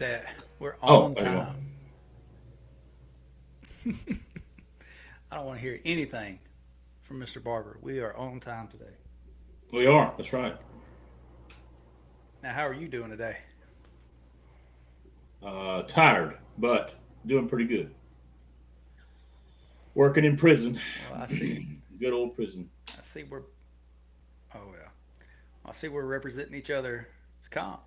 that. We're Oh, on there you go. time. I don't want to hear anything from Mr. Barber. We are on time today. We are. That's right. Now, how are you doing today? Tired, but doing pretty good. Working in prison. Well, I see. Good old prison. I see we're. Oh yeah. I see we're representing each other. It's comp.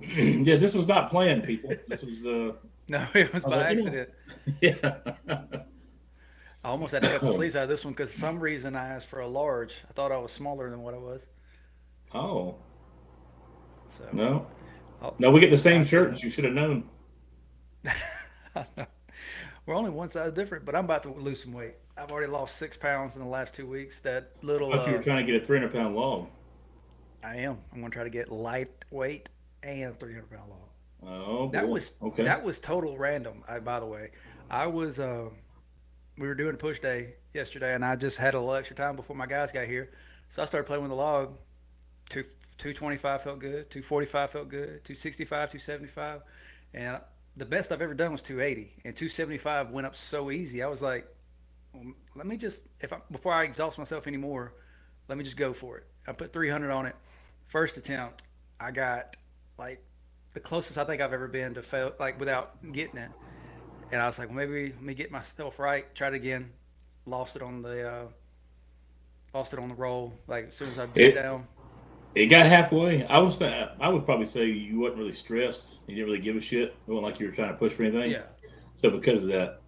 Yeah, this was not planned, people. This was. No, it was I was by like, accident. yeah. I almost had to cut the sleeves out of this one because some reason I asked for a large. I thought I was smaller than what I was. Oh So, no, I'll, no, we get the same I could. shirts. You should have known. We're only one size different, but I'm about to lose some weight. I've already lost 6 pounds in the last 2 weeks. That I little, thought you were trying to get a 300-pound log. I am. I'm gonna try to get lightweight and 300 pound log. Oh That boy. was Okay. that was total random. By the way, I was we were doing a push day yesterday, and I just had a little extra time before my guys got here, so I started playing with the log. Two 225 felt good. 245 felt good. 265, 275, and the best I've ever done was 280, and 275 went up so easy. I was like, well, let me just if I, before I exhaust myself anymore, let me just go for it. I put 300 on it. First attempt, I got like the closest I think I've ever been to fail, like without getting it. And I was like, well, maybe let me get myself right. Tried it again. Lost it on the lost it on the roll. Like as soon as I dipped It down. it got halfway. I would probably say you wasn't really stressed. You didn't really give a shit. It wasn't like you were trying to push for anything. Yeah. So because of that,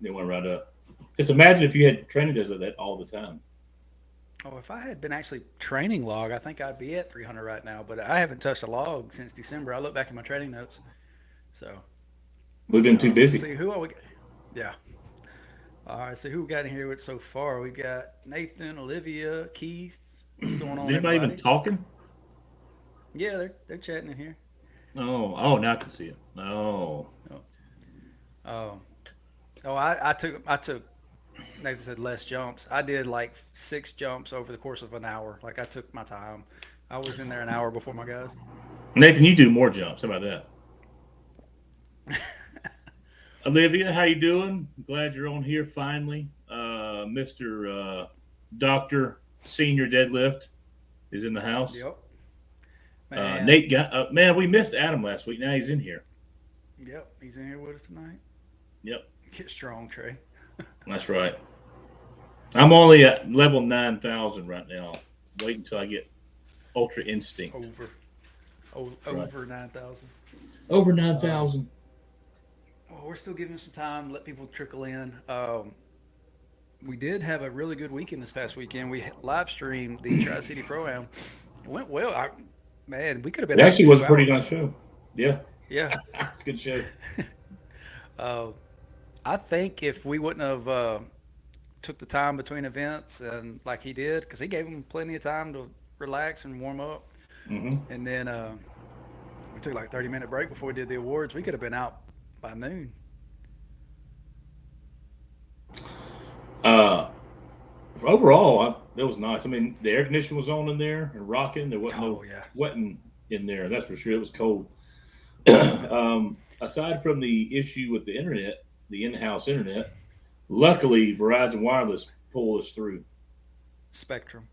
they went right up. Just imagine if you had training days like that all the time. Oh, if I had been actually training log, I think I'd be at 300 right now. But I haven't touched a log since December. I look back at my training notes. So We've been too let's busy. see who are we. Yeah. All right. So who we got in here with so far? We got Nathan, Olivia, Keith. What's going Is on, anybody even everybody? talking? Yeah, they're chatting in here. Oh, oh, now I can see it. Oh, Oh, oh, I took. Nathan said less jumps. I did like 6 jumps over the course of an hour. Like I took my time. I was in there an hour before my guys. Nathan, you do more jumps. How about that? Olivia, how you doing? Glad you're on here finally. Mister Doctor Senior Deadlift is in the house. Yep. Man. Nate got man. We missed Adam last week. Now he's in here. Yep. He's in here with us tonight. Yep, Get strong, Trey. that's right. I'm only at level 9,000 right now. Wait until I get Ultra Instinct. Over. Right. Over 9,000. Over Um, 9,000. well, we're still giving some time. Let people trickle in. We did have a really good weekend this past weekend. We live streamed the Tri City Pro Am. It went well. Man, we could have been It out for actually was two a pretty nice hours. show. Yeah, Yeah. it's a good show. Uh, I think if we wouldn't have took the time between events and like he did, because he gave them plenty of time to relax and warm up, Hmm. and then we took like 30-minute break before we did the awards. We could have been out by noon. Uh, Overall, it was nice. I mean, the air conditioning was on in there and rocking. There wasn't Oh no yeah, sweating in there. That's for sure. It was cold. yeah. Aside from the issue with the internet, the in-house internet, luckily Verizon Wireless pulled us through. Spectrum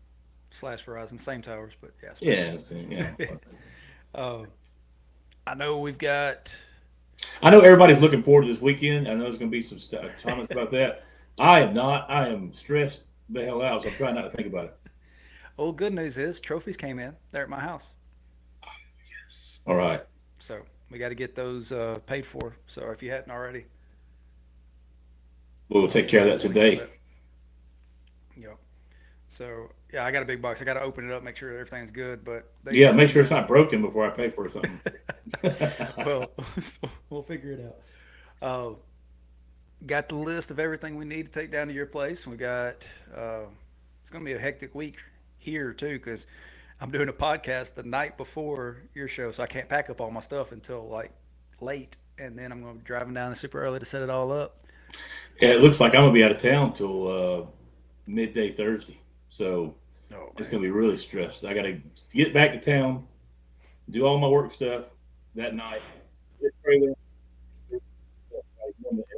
slash Verizon, same towers, but yeah, Spectrum. Yeah, yeah. uh, I know we've got. I know Let's everybody's see. looking forward to this weekend. I know there's going to be some comments about that. I am not. I am stressed the hell out, so I'm trying not to think about it. Well, good news is trophies came in. They're at my house, Yes. All right. so we got to get those paid for. So if you hadn't already, We'll I'll take send care of you that the link to today. that. Yep. So yeah, I got a big box. I got to open it up, make sure everything's good. But they Yeah, make came sure it's in. not broken before I pay for something. Well, we'll figure it out. Got the list of everything we need to take down to your place. We got. It's going to be a hectic week here too because I'm doing a podcast the night before your show, so I can't pack up all my stuff until like late, and then I'm going to be driving down super early to set it all up. Yeah, it looks like I'm gonna be out of town till midday Thursday, so Oh it's man. gonna be really stressed. I got to get back to town, do all my work stuff that night, this trailer. It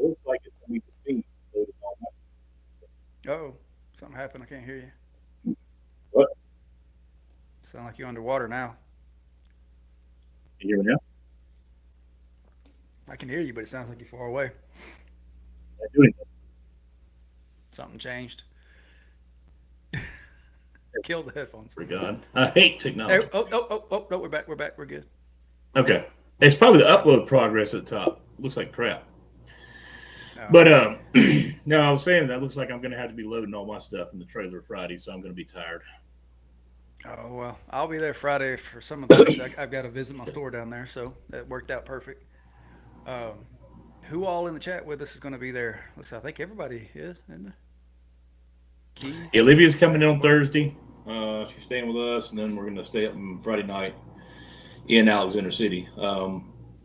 looks like it's going to be the speed. Oh, something happened. I can't hear you. What? Sound like you're underwater now. Can you hear me now? I can hear you, but it sounds like you're far away. I do anything. Something changed. Kill the headphones. For God, I hate There. technology. Oh, no, we're back. We're back. We're good. Okay, it's probably the upload progress at the top. Looks like crap. Oh, But okay. no, I was saying that looks like I'm going to have to be loading all my stuff in the trailer Friday, so I'm going to be tired. Oh well, I'll be there Friday for some of those. I've got to visit my store down there, so that worked out perfect. Um, who all in the chat with us is going to be there? Looks, I think everybody is, isn't it? Keith, Olivia's coming in Matthew, on Mark. Thursday. She's staying with us, and then we're going to stay up on Friday night in Alexander City.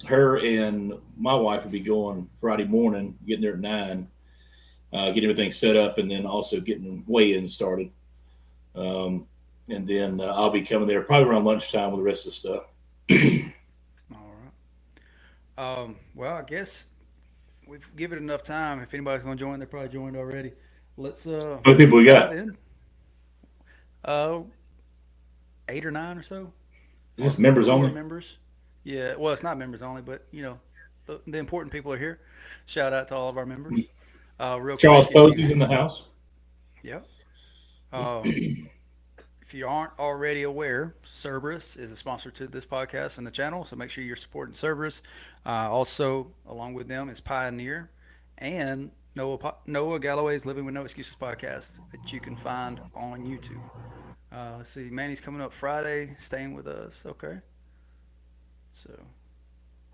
Her and my wife will be going Friday morning, getting there at 9, getting everything set up, and then also getting weigh-in started. And then I'll be coming there probably around lunchtime with the rest of the stuff. All right. Well, I guess we've given it enough time. If anybody's going to join, they're probably joined already. Let's How many people we let's dive got? in. Uh, 8 or 9 or so. Is this members Core only? members. Yeah, well, it's not members only, but the important people are here. Shout out to all of our members. Real Charles quick, if Posey's you, in the house. yeah, uh, if you aren't already aware, Cerberus is a sponsor to this podcast and the channel, so make sure you're supporting Cerberus. Also, along with them is Pioneer and Noah Galloway's Living with No Excuses podcast that you can find on YouTube. Let's see, Manny's coming up Friday, staying with us. Okay, so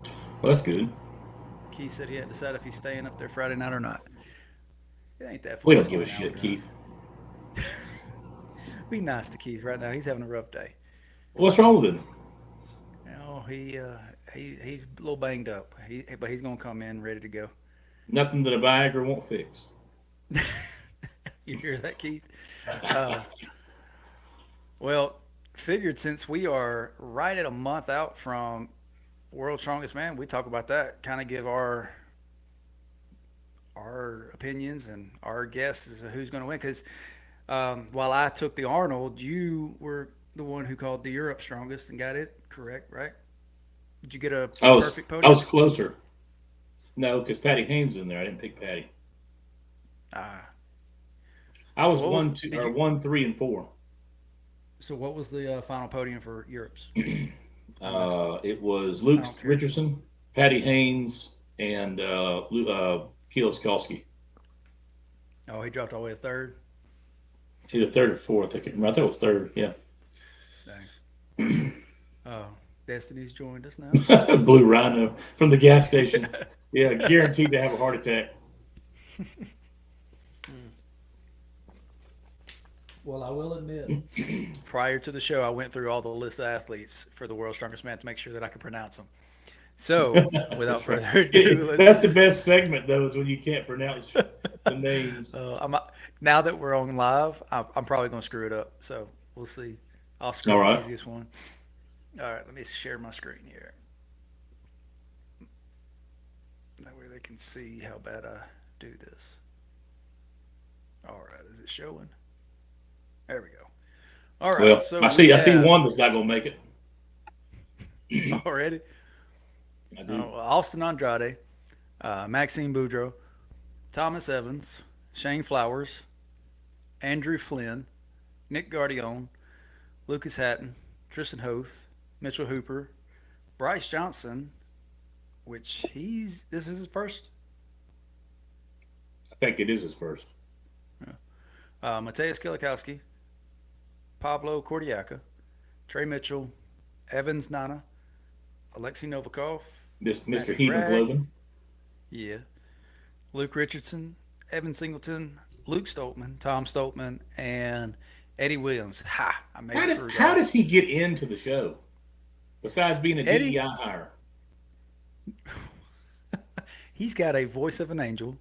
Well, that's good. Keith said he had to decide if he's staying up there Friday night or not. It ain't that We far. don't It's give only a an hour shit, drive. Keith. Be nice to Keith right now. He's having a rough day. What's wrong with him? You know, he's a little banged up. But he's gonna come in ready to go. Nothing that a Viagra won't fix. You hear that, Keith? Uh, well, figured since we are right at a month out from World's Strongest Man, we talk about that. Kind of give our opinions and our guess as to who's going to win. Because while I took the Arnold, you were the one who called the Europe strongest and got it correct, right? Did you get a I was perfect I podium? was closer. No, because Patty Haynes is in there. I didn't pick Patty. Ah, I so was what was 1, 2, did or you? 1, 3, and 4. So what was the final podium for Europe's? I missed it. It was I Luke don't care. Richardson, Patty Haynes, and Keel Skalski. Oh, he dropped all the way to third. Either third or fourth. I can't remember. I thought it was third. Yeah. Dang. Oh, Destiny's joined us now. Blue Rhino from the gas station. Yeah, guaranteed to have a heart attack. Well, I will admit, prior to the show, I went through all the list of athletes for the World's Strongest Man to make sure that I could pronounce them. So, without That's right. further ado, That's the best segment, though, is when you can't pronounce the names. now that we're on live, I'm probably going to screw it up. So, we'll see. I'll screw All up the right. easiest one. All right, let me share my screen here. That way they can see how bad I do this. All right, is it showing? There we go. All right, Well, so I we see have one that's not going to make it. already I do. Austin Andrade, Maxime Boudreau, Thomas Evans, Shane Flowers, Andrew Flynn, Nick Gardione, Lucas Hatton, Tristan Hoth, Mitchell Hooper, Bryce Johnson, which this is his first. I think it is his first. Mateusz Kilikowski, Pablo Cordiaca, Trey Mitchell, Evans Nana, Alexei Novikov, Mr. Matthew Bragg, Hemoglobin. yeah, Luke Richardson, Evan Singleton, Luke Stoltman, Tom Stoltman, and Eddie Williams. Ha! I made it through, How guys. does he get into the show? Besides being a Eddie, DEI hire. he's got a voice of an angel.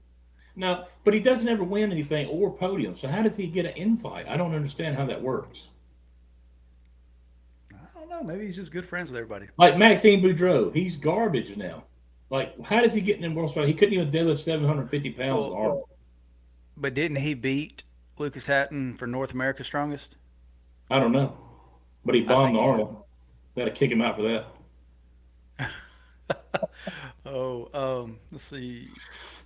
No, but he doesn't ever win anything or podium. So how does he get an invite? I don't understand how that works. I don't know. Maybe he's just good friends with everybody. Like Maxime Boudreau, he's garbage now. Like, how does he get in the world strong? He couldn't even deadlift 750 pounds with Well, Arnold. but didn't he beat Lucas Hatton for North America's strongest? I don't know, but he I bombed think he did. Arnold. Got to kick him out for that. Oh, let's see.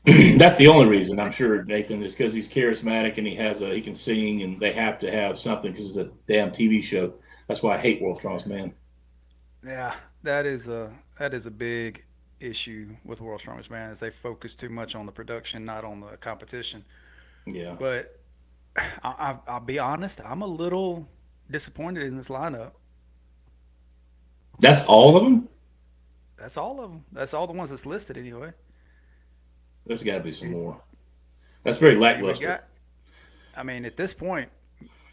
That's the only Hey, reason I'm sure, Nathan, is because he's charismatic and he can sing, and they have to have something because it's a damn TV show. That's why I hate World's Strongest Man. yeah, that is a big issue with World's Strongest Man is they focus too much on the production, not on the competition. Yeah, But I'll be honest, I'm a little disappointed in this lineup. that's all of them. That's all of them. That's all the ones that's listed anyway. There's got to be some It, more. That's very I mean, we lackluster. got. I mean, at this point,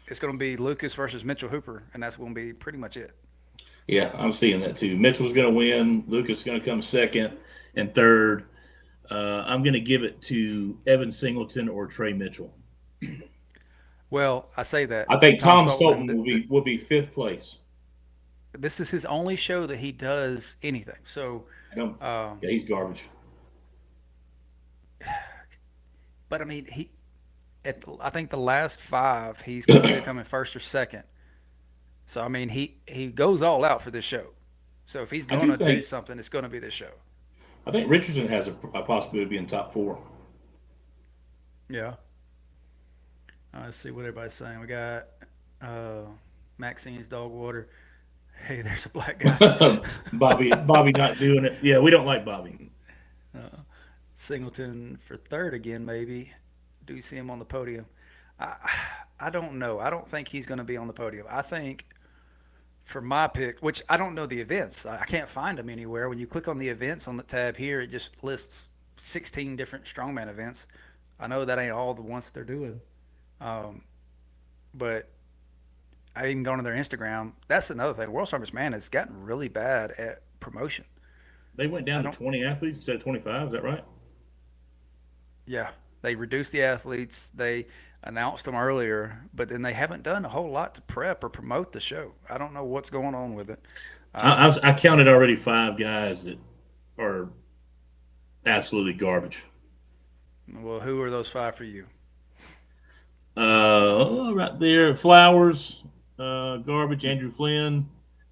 it's going to be Lucas versus Mitchell Hooper, and that's going to be pretty much it. Yeah, I'm seeing that too. Mitchell's going to win. Lucas is going to come second and third. I'm going to give it to Evan Singleton or Trey Mitchell. Well, I say I that think Tom Tom Stoltman. Stoltman will be fifth place. This is his only show that he does anything. So, I don't. um, Yeah, he's garbage. but I mean, I think the last five he's either coming first or second. So I mean, he goes all out for this show. So if he's I going do to do think. something, it's going to be this show. I think Richardson has a possibility of being top four. Yeah. Let's see what everybody's saying. We got uh, Maxine's dog water. Hey, there's a black guy. Bobby not doing it. Yeah, we don't like Bobby. Singleton for third again, maybe. Do you see him on the podium? I I don't know. I don't think he's going to be on the podium. I think for my pick, which I don't know the events, I can't find them anywhere. When you click on the events on the tab here, it just lists 16 different strongman events. I know that ain't all the ones that they're doing, um, but I even gone to their Instagram. That's another thing. World Strongest Man has gotten really bad at promotion. They went I down to don't. 20 athletes instead of 25. Is that right? Yeah, they reduced the athletes. They announced them earlier, but then they haven't done a whole lot to prep or promote the show. I don't know what's going on with it. I, Um, I, I counted already five guys that are absolutely garbage. well, who are those five for you? Right there, Flowers, garbage. Andrew Flynn,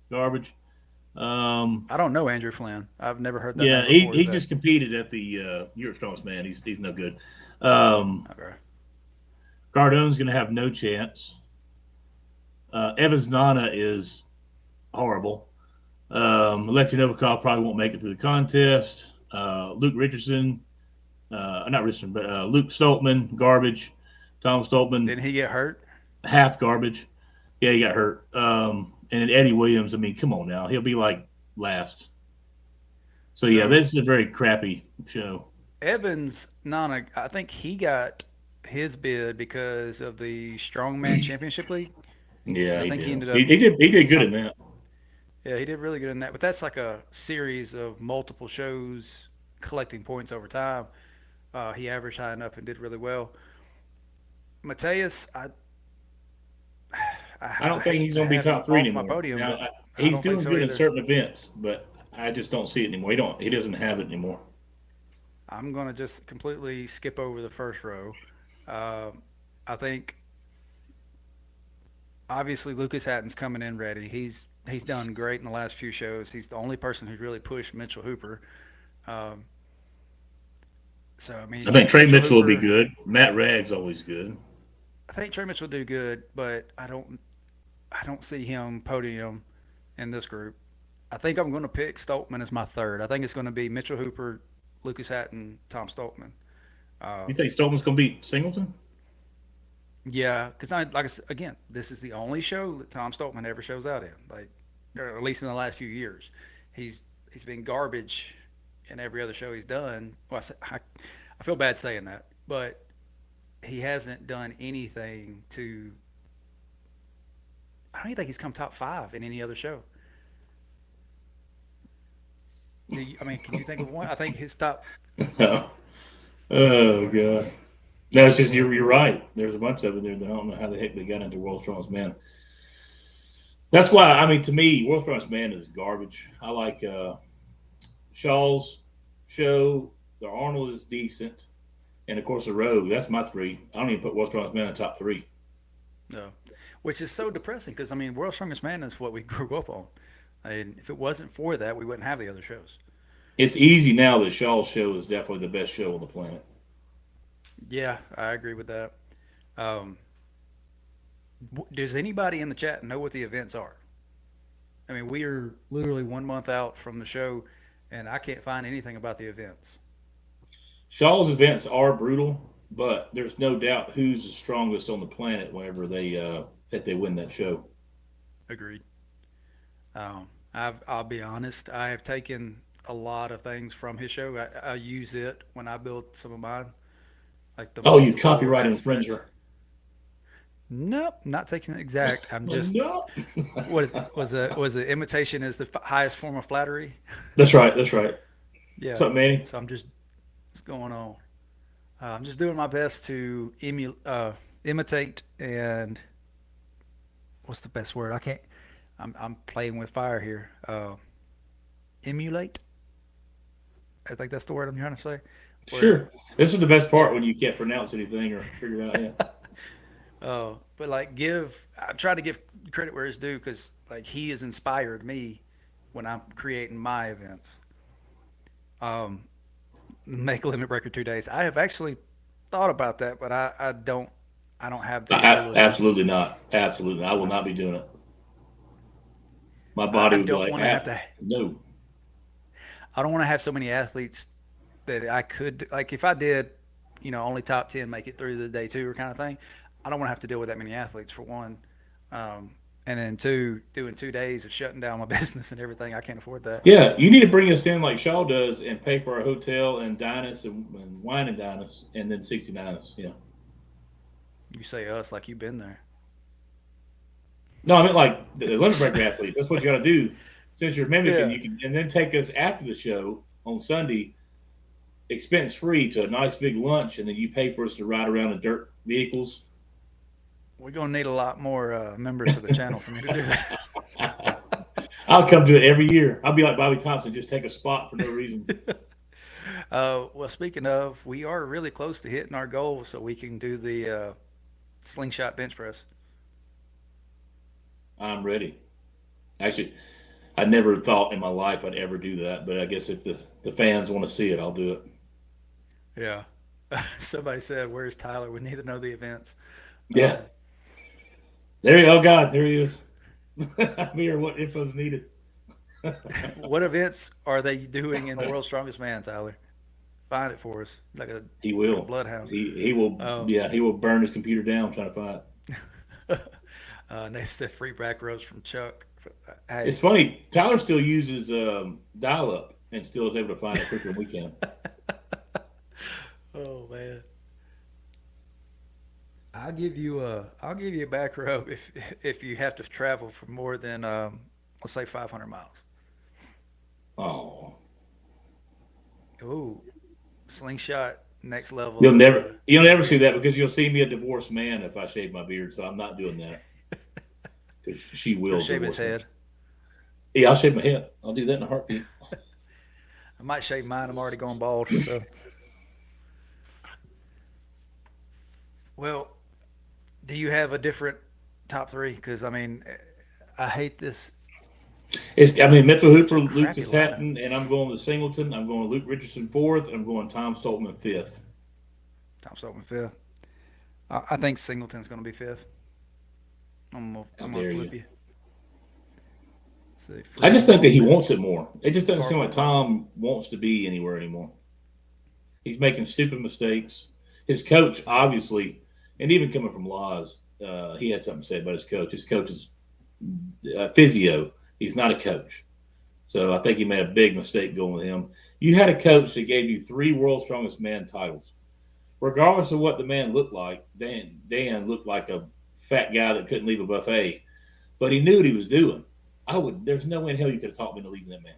garbage. Um, I don't know Andrew Flynn. I've never heard that name yeah, he before he today. just competed at the Europe Strongest Man. He's no good. Um, Okay. Cardone's going to have no chance. Evans Nana is horrible. Alexei Novikov probably won't make it through the contest. Luke Richardson, not Richardson, but Luke Stoltman, garbage. Tom Stoltman, Didn't he get hurt? half garbage. Yeah, he got hurt. And Eddie Williams, I mean, come on now. He'll be like last. So, yeah, So this is a very crappy show. Evans Nana, I think he got his bid because of the Strongman Championship League. Yeah, I he think he did. ended He, up he did. He did good in top. that. Yeah, he did really good in that. But that's like a series of multiple shows collecting points over time. He averaged high enough and did really well. Mateus, I I don't think hate he's to going to be have him top three off my anymore. podium, Now, but I he's don't think doing so good in either. certain events, but I just don't see it anymore. He doesn't have it anymore. I'm going to just completely skip over the first row. Uh, I think obviously Lucas Hatton's coming in ready. He's done great in the last few shows. He's the only person who's really pushed Mitchell Hooper. Um, so I I mean, think Trey Mitchell Mitchell will be Hooper. good. Matt Ragg's always good. I think Trey Mitchell will do good, but I don't see him podium in this group. I think I'm going to pick Stoltman as my third. I think it's going to be Mitchell Hooper, Lucas Hatton, Tom Stoltman. You Um, think Stolman's going to beat Singleton? yeah, because like I said, again, this is the only show that Tom Stoltman ever shows out in, like, or at least in the last few years. He's he's been garbage in every other show he's done. Well, I feel bad saying that, but he hasn't done anything to. I don't even think he's come top five in any other show. I mean, can you think of one? I think his top. No. Oh god. No, it's just you're right. There's a bunch of it there that I don't know how the heck they got into World's Strongest Man. That's why I mean to me, World's Strongest Man is garbage. I like Shaw's. show. The Arnold is decent, and of course the Rogue. That's my three. I don't even put World's Strongest Man in the top three. No, which is so depressing because I mean, World's Strongest Man is what we grew up on. I mean, if it wasn't for that, we wouldn't have the other shows. It's easy now that Shaw's show is definitely the best show on the planet. Yeah, I agree with that. Um, does anybody in the chat know what the events are? I mean, we are literally 1 month out from the show, and I can't find anything about the events. Shaw's events are brutal, but there's no doubt who's the strongest on the planet whenever they if they win that show. Agreed. I'll be honest. I have taken a lot of things from his show. I use it when I build some of mine, like the Oh, you multiple copyright aspects. infringer! Nope, not taking it exact. I'm Well, just no, what is was a imitation is the highest form of flattery. that's right. That's right. What's Yeah. up, Manny? So I'm just what's going on. I'm just doing my best to imitate and what's the best word? I can't. I'm playing with fire here. Emulate. I think that's the word I'm trying to say. Where Sure. This is the best yeah. part when you can't pronounce anything or figure it out. Yeah. But like give I try to give credit where it's due because like he has inspired me when I'm creating my events. Um, make a limit breaker 2 days. I have actually thought about that, but I don't have the ability. Absolutely not. Absolutely. I will No, not be doing it. My body I would be don't like, want to have to. no. I don't want to have so many athletes that I could like if I did, only top 10 make it through the day two or kind of thing. I don't want to have to deal with that many athletes for one, um, and then two doing 2 days of shutting down my business and everything. I can't afford that. Yeah, you need to bring us in like Shaw does and pay for our hotel and dine us and wine and dine us and then 69 us. Yeah. You say us like you've been there. No, I mean like the limit breaker athletes. That's what you got to do. Since you're mimicking, Yeah, you can, and then take us after the show on Sunday, expense free to a nice big lunch, and then you pay for us to ride around in dirt vehicles. we're gonna need a lot more members to the channel for me to do that. I'll come to it every year. I'll be like Bobby Thompson, just take a spot for no reason. Well, speaking of, we are really close to hitting our goal, so we can do the slingshot bench press. I'm ready. Actually, I never thought in my life I'd ever do that, but I guess if the fans want to see it, I'll do it. Yeah. Somebody said, "Where's Tyler?" We need to know the events. Yeah, Um, there you go. Oh God, there he is. I'm here. What info's needed? what events are they doing in the World's Strongest Man, Tyler? Find it for us, He like a will. bloodhound. He will. Um, Yeah, he will burn his computer down trying to find it. they said free back rubs from Chuck. Hey, It's funny. Tyler still uses dial up and still is able to find it quicker than we can. oh man, I'll give you a back rub if you have to travel for more than let's say 500 miles. Oh, Ooh, slingshot next level you'll of never you'll never see trickery. that because you'll see me a divorced man if I shave my beard. So I'm not doing that because she He'll will shave his divorce me. head. Yeah, I'll shave my head. I'll do that in a heartbeat. I might shave mine. I'm already going bald. So, well, do you have a different top three? Because I mean, I hate this. I mean, Mitchell It's such Hooper, a crappy Lucas lineup. Hatton, and I'm going with Singleton. I'm going Luke Richardson fourth. I'm going Tom Stoltman fifth. Tom Stoltman fifth. I think Singleton's going to be fifth. How I'm gonna dare flip you? you. See, I free just think that roll he bench, wants it more. It just doesn't seem like cardboard roll. Tom wants to be anywhere anymore. He's making stupid mistakes. His coach, obviously, and even coming from Laws, he had something to say about his coach. His coach is physio. He's not a coach. So I think he made a big mistake going with him. You had a coach that gave you three World's Strongest Man titles. Regardless of what the man looked like, Dan looked like a fat guy that couldn't leave a buffet, but he knew what he was doing. I would. There's no way in hell you could have talked me into leaving that man.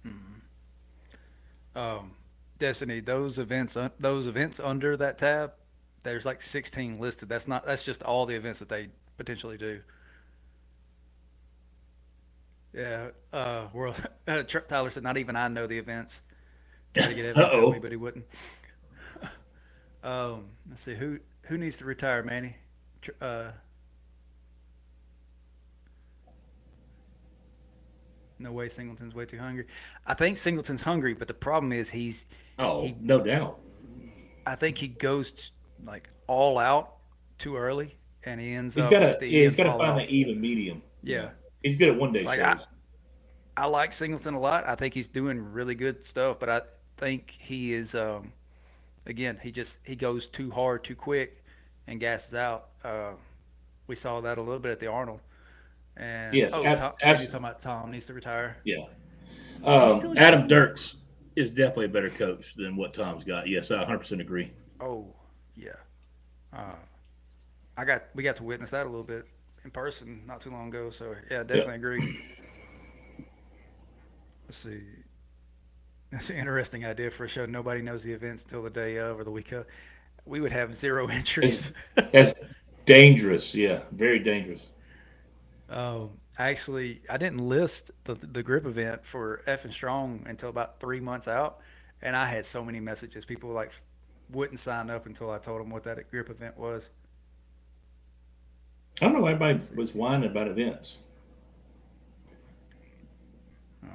Mhm. Um, Destiny, those events under that tab, there's like 16 listed. That's not. That's just all the events that they potentially do. Yeah. World. Tyler said, not even I know the events. Tried to get Uh Evan to tell me, oh. but he wouldn't. Let's see who needs to retire, Manny. No way, Singleton's way too hungry. I think Singleton's hungry, but the problem is Oh, he. no doubt. I think he goes like all out too early, and he ends He's up gotta at the yeah, he's end gotta falling find that off. even medium. Yeah. Yeah, He's good at one day like I, shows. I like Singleton a lot. I think he's doing really good stuff, but I think he is again he goes too hard too quick and gasses out. We saw that a little bit at the Arnold. And Yes, Tom, Andy's talking about Tom needs to retire. yeah. He's still Adam young though. Dirks is definitely a better coach than what Tom's got. Yes, I 100% agree. Oh yeah, uh, we got to witness that a little bit in person not too long ago. So yeah, Yeah. definitely agree. Let's see. That's an interesting idea for a show. Nobody knows the events until the day of or the week of. We would have zero It's, entries. that's dangerous. Yeah, very dangerous. I didn't list the grip event for F and Strong until about 3 months out, and I had so many messages. People like wouldn't sign up until I told them what that grip event was. I don't know why everybody Let's see. was whining about events. Oh,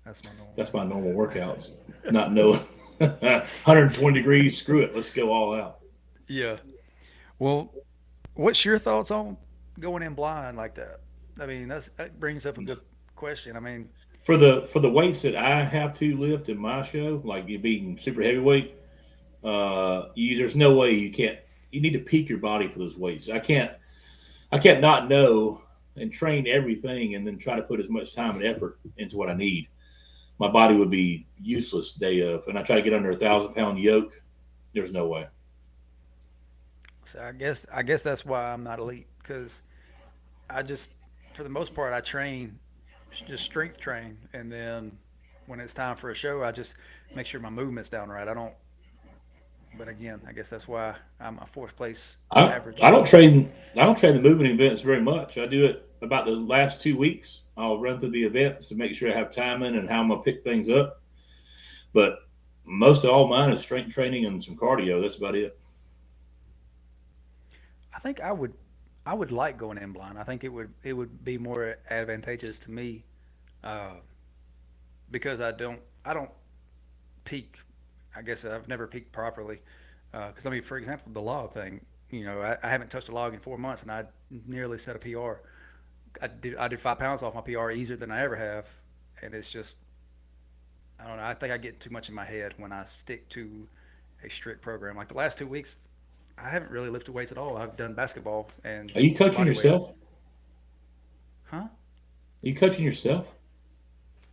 that's my normal That's my one. normal workouts. Not knowing 120 degrees, screw it. Let's go all out. Yeah. Well, what's your thoughts on going in blind like that? I mean, that brings up a good question. I mean, For the weights that I have to lift in my show, like you being super heavyweight, there's no way you can't. You need to peak your body for those weights. I can't not know and train everything and then try to put as much time and effort into what I need. My body would be useless day of, and I try to get under 1,000 pound yoke. There's no way. so I guess that's why I'm not elite because I just for the most part I train just strength train, and then when it's time for a show, I just make sure my movement's down right. I don't. But again, I guess that's why I'm a fourth place I average. I don't train I don't train the movement events very much. I do it about the last 2 weeks. I'll run through the events to make sure I have timing and how I'm gonna pick things up. But most of all mine is strength training and some cardio. That's about it. I think I would like going in blind. I think it would be more advantageous to me uh, because I don't peak. I guess I've never peaked properly because I mean, for example, the log thing. I haven't touched a log in 4 months, and I nearly set a PR. I did 5 pounds off my PR easier than I ever have, and it's just I don't know. I think I get too much in my head when I stick to a strict program. Like the last 2 weeks, I haven't really lifted weights at all. I've done basketball and Are you some coaching body weight. yourself? Huh? Are you coaching yourself?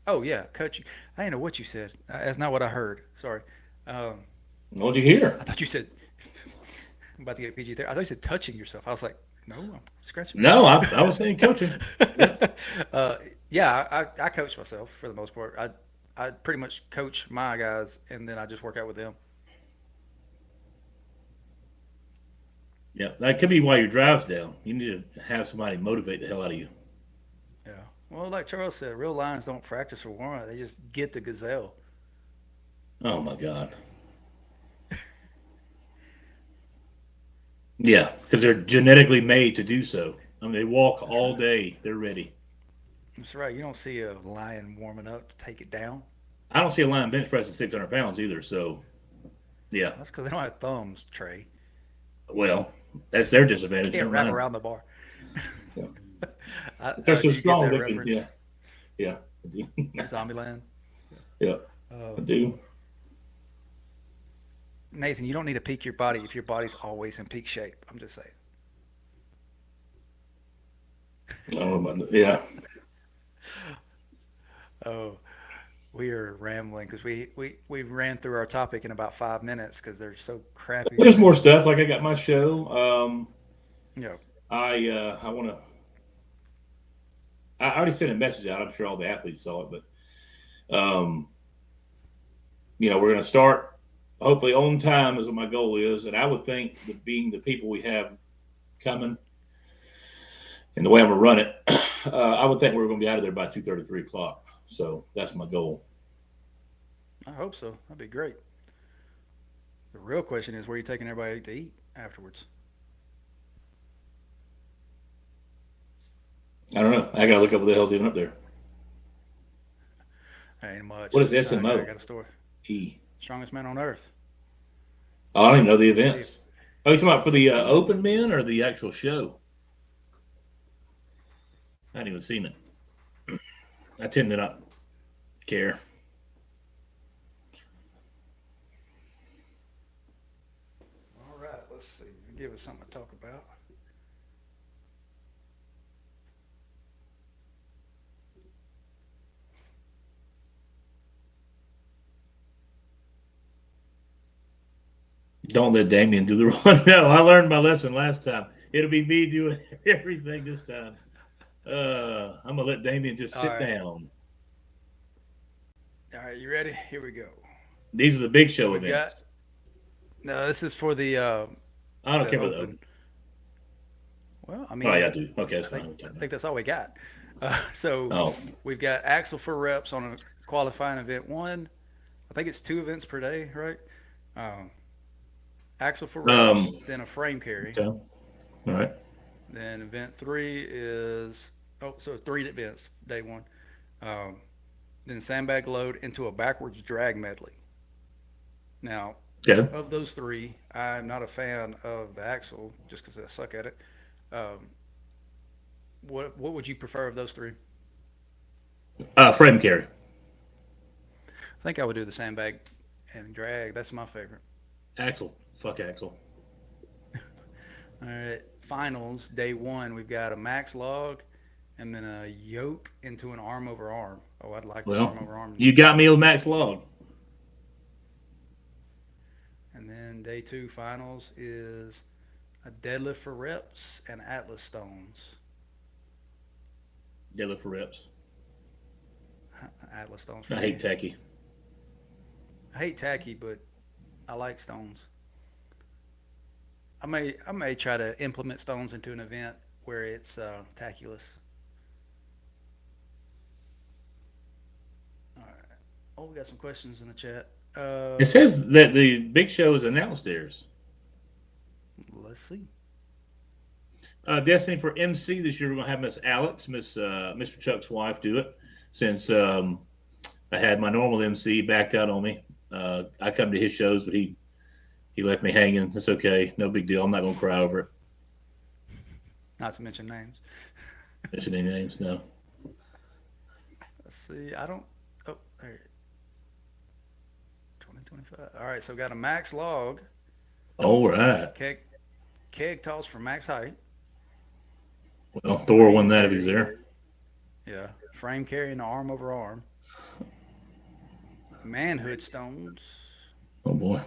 Oh yeah, coaching. I didn't know what you said. That's not what I heard. Sorry. Um, What do you hear? I thought you said I'm about to get PG there. I thought you said touching yourself. I was like, no, I'm scratching me. No, I was saying coaching. Yeah. uh, yeah, I coach myself for the most part. I pretty much coach my guys, and then I just work out with them. Yeah. That could be why your drive's down. You need to have somebody motivate the hell out of you. Yeah. Well, like Charles said, real lions don't practice for warm up. They just get the gazelle. Oh my God. Yeah, because they're genetically made to do so. I mean, they walk That's all right. day. They're ready. That's right. You don't see a lion warming up to take it down. I don't see a lion bench pressing 600 pounds either. So, yeah. That's because they don't have thumbs, Trey. Well, that's their disadvantage, Can't not wrap mine. around the bar. Yeah. If they're Do so you get strong, that they can. Yeah, reference? yeah, I do. Zombieland. Yeah, I Um, do. Nathan, you don't need to peak your body if your body's always in peak shape. I'm just saying. I don't know about that. Yeah. Oh, we are rambling because we ran through our topic in about 5 minutes because they're so crappy to There's more listen to. stuff. Like I got my show. Yeah. I want to. I already sent a message out. I'm sure all the athletes saw it, but we're going to start hopefully on time is what my goal is, and I would think that being the people we have coming and the way I'm going to run it, I would think we're going to be out of there by 2:30, 3 o'clock. So that's my goal. I hope so. That'd be great. The real question is where you taking everybody to eat afterwards. I don't know. I gotta look up what the hell's even up there. Ain't What much. is I SMO? got a story. E. Strongest man on earth. Oh, I don't even know the Let's see if events. Oh, you talking about for let's the see if open men or the actual show? I hadn't even seen it. I tend to not care. all right, let's see. Give us something to talk about. Don't let Damien do the run. No, I learned my lesson last time. It'll be me doing everything this time. I'm gonna let Damien just All sit right. down. All right, you ready? Here we go. These are the big So show we've got events. no, this is for I don't the care about the open. open. Well, I Oh, yeah, I mean, do. Okay, that's I think fine. We're talking I about. think that's all we got. So Oh, we've got axle for reps on a qualifying event one. I think it's two events per day, right? Um, Axle for reps, um, then a frame carry. okay, all right. Then event three is so three events day one. Um, then sandbag load into a backwards drag medley. Now, Okay. of those three, I'm not a fan of the axle just because I suck at it. Um, what would you prefer of those three? Frame carry. I think I would do the sandbag and drag. That's my favorite. Axel. Fuck Axel. All right, finals day one. We've got a max log and then a yoke into an arm over arm. Oh, I'd like the Well, arm over arm. you got me with Max Log. And then day two finals is a deadlift for reps and Atlas stones. Deadlift for reps. Atlas stones for I hate me. tacky. I hate tacky, but I like stones. I may try to implement stones into an event where it's tackless. All right. Oh, we got some questions in the chat. It says that the big show is announced theirs. Let's see. Destiny for MC this year. We're gonna have Miss Alex, Mr. Chuck's wife, do it. Since I had my normal MC backed out on me. I come to his shows, but he left me hanging. It's okay, no big deal. I'm not gonna cry over it. Not to mention names. Mention any names? No. Let's see. I don't. Oh, there. 2025. All right. So got a max log, All right. keg, keg toss for max height, Well, Thor frame won that if he's carry. there. Yeah. Frame carry and arm over arm. Manhood stones. Oh boy.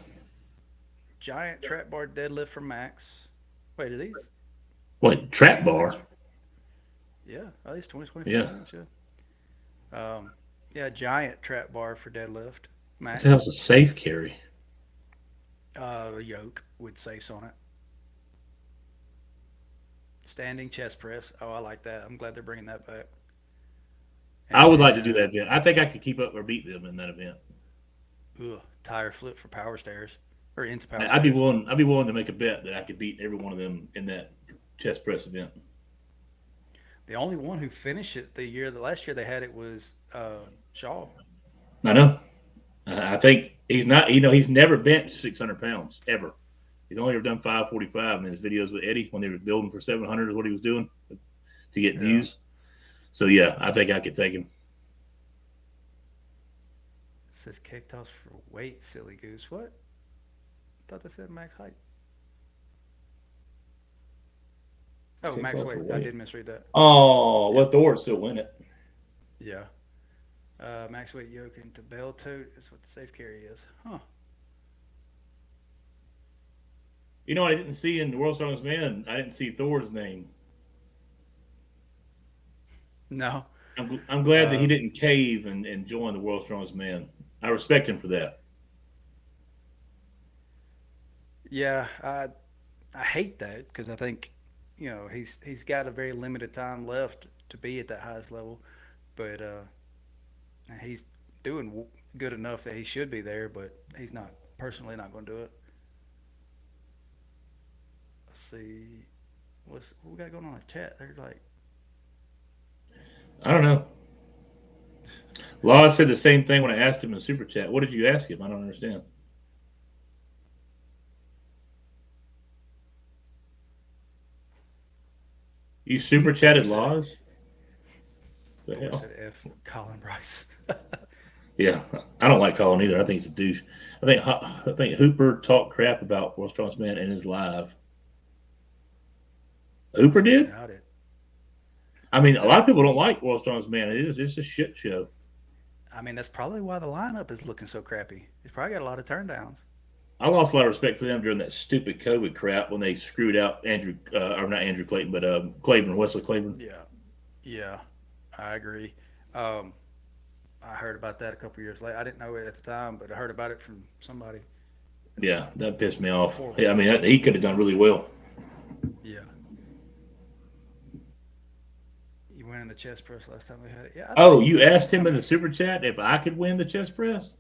Giant trap bar deadlift for max. Wait, are What trap these events? bar? Yeah, are these 2025 Yeah. events? Yeah. Yeah, giant trap bar for deadlift What the max. hell's a safe carry? Yoke with safes on it. Standing chest press. Oh, I like that. I'm glad they're bringing that back. I And would like to do that then, event. I think I could keep up or beat them in that event. tire flip for power stairs or into power I'd be stairs. willing. I'd be willing to make a bet that I could beat every one of them in that chest press event. The only one who finished it the last year they had it was Shaw. I know. I think he's not. He's never benched 600 pounds ever. He's only ever done 545 in his videos with Eddie when they were building for 700 is what he was doing to get Yeah. views. So yeah, I think I could take him. It says kick toss for weight, silly goose. What? I thought they said max height. Oh, Kick max off for weight. I weight. did misread that. Oh, Yeah. well, Thor would still win it. Yeah. Max weight yoke into bell tote is what the safe carry is. Huh. You know what I didn't see in the World's Strongest Man? I didn't see Thor's name. No. I'm glad that he Uh, didn't cave and join the World's Strongest Man. I respect him for that. yeah. I hate that because I think he's got a very limited time left to be at that highest level, but he's doing good enough that he should be there, but he's not personally not going to do it. Let's see. What we got going on in the chat? They're like, I don't know. Law said the same thing when I asked him in super chat. What did you ask him? I don't understand. You super Tori chatted said, Laws? The Tori hell? said F. Colin Bryce. Yeah, I don't like Colin either. I think he's a douche. I think Hooper talked crap about World's Strongest Man in his live. Hooper did. Doubt it. I mean, a lot of Doubt it. people don't like World's Strongest Man. It is. It's a shit show. I mean, that's probably why the lineup is looking so crappy. It's probably got a lot of turndowns. I lost a lot of respect for them during that stupid COVID crap when they screwed out Andrew, or not Andrew Clayton, but Claiborne, Wesley Claiborne. Yeah, yeah, I agree. Um, I heard about that a couple years later. I didn't know it at the time, but I heard about it from somebody. Yeah, that pissed me off. Horrible. Yeah, I mean, he could have done really well. Yeah, you went in the chest press last time we had it. Yeah, I Oh, think. you asked I him in the mean, super chat if I could win the chest press,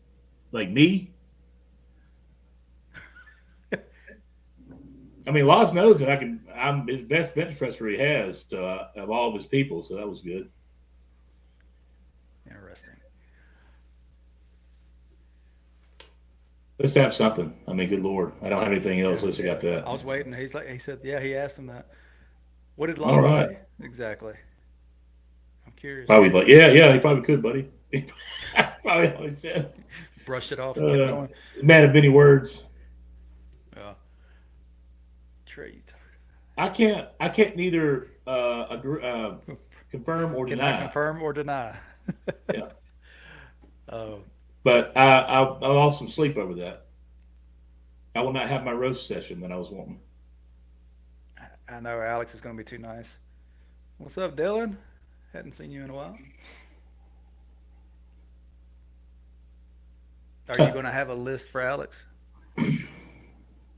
like me. I mean, Laws knows that I can. I'm his best bench presser he has of all of his people, so that was good. interesting. Let's have something. I mean, good lord, I don't have anything else. Yeah, At least I got that. I was waiting. He said, yeah, he asked him that. What did All Laws right. say exactly? I'm curious Probably now. like, yeah, yeah, he probably could, buddy. Probably always said. Brushed it off and kept Uh, going. Man of many words. Yeah, treat. I can't neither confirm or Cannot deny. confirm or deny. Yeah, Oh, but I lost some sleep over that. I will not have my roast session that I was wanting. I know Alex is going to be too nice. What's up, Dylan? Hadn't seen you in a while. Are you going to have a list for Alex,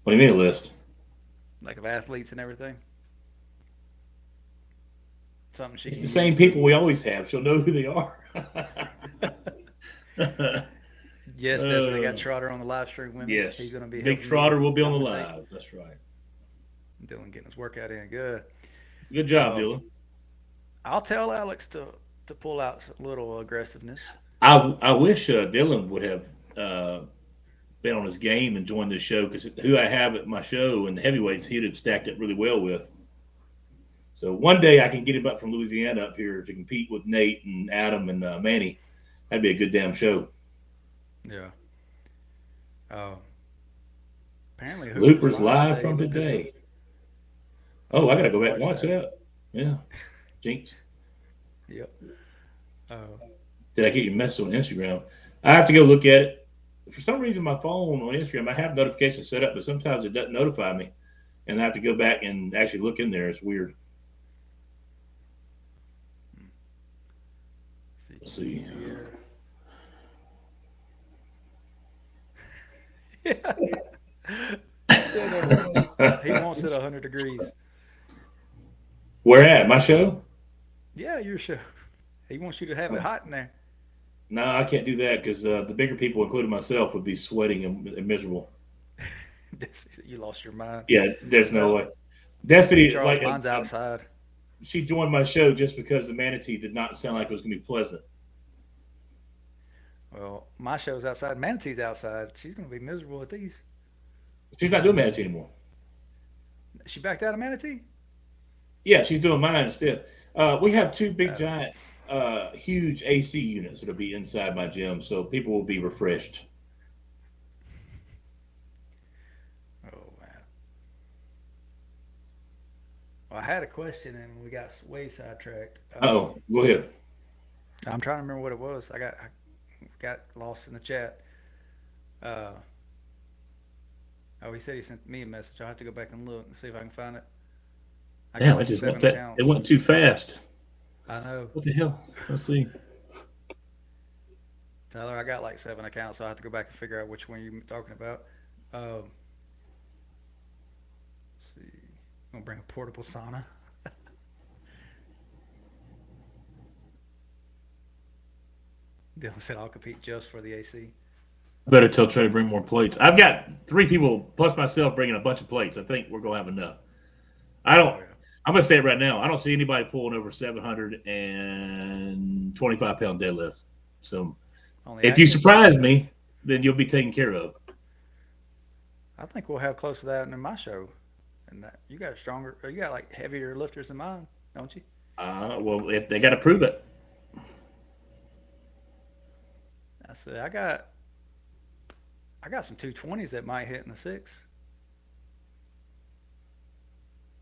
What do you mean a list? like of athletes and everything? Something she It's the can same use to. people we always have. She'll know who they are. Yes, Destiny got Trotter on the live stream with me. He's Yes, going to be Big helping me Trotter will be on the commentate. live. That's right. Dylan getting his workout in good. Good job, Um, Dylan. I'll tell Alex to pull out a little aggressiveness. I wish Dylan would have uh, been on his game and joined this show because who I have at my show and the heavyweights he'd have stacked up really well with. So one day I can get him up from Louisiana up here to compete with Nate and Adam and Manny. That'd be a good damn show. Yeah. Uh, Apparently Hooper's Looper's live live today. He from looked pissed off. today. Oh, I I gotta have to go back and watch watch that. that. Yeah, Jinx. Yep. Uh, Did I get your message on Instagram? I have to go look at it. For some reason, my phone on Instagram, I have notifications set up, but sometimes it doesn't notify me, and I have to go back and actually look in there. It's weird. see, Let's see. Pierre. Yeah. He said he wants it 100 degrees. Where at? My show? Yeah, your show. He wants you to have it hot in there. No, I can't do that because the bigger people, including myself, would be sweating and miserable. You lost your mind. Yeah, there's no Well, way. Destiny, Charles, mine's outside. she joined my show just because the manatee did not sound like it was going to be pleasant. Well, my show's outside. Manatee's outside. She's going to be miserable at these. She's not doing manatee anymore. She backed out of Manatee? Yeah, she's doing mine instead. We have two big, Uh, giant, huge AC units that'll be inside my gym, so people will be refreshed. oh, man. Well, I had a question and we got way sidetracked. Oh, go ahead. I'm trying to remember what it was. I got lost in the chat. Uh, oh, he said he sent me a message. I'll have to go back and look and see if I can find it. I got Damn, it like just went seven that. It accounts. went too fast. I know. What the hell? Let's see. Tyler, I got like seven accounts, so I have to go back and figure out which one you're talking about. Let's see. I'm gonna bring a portable sauna. Dylan said I'll compete just for the AC. I better tell Trey to bring more plates. I've got 3 people plus myself bringing a bunch of plates. I think we're gonna have enough. I don't. Oh yeah. I'm gonna say it right now. I don't see anybody pulling over 725-pound deadlift. So On the if you axle, surprise me, then you'll be taken care of. I think we'll have close to that in my show. And that you got stronger, or you got like heavier lifters than mine, don't you? Well, if they got to prove it. I said I got some 220s that might hit in the six.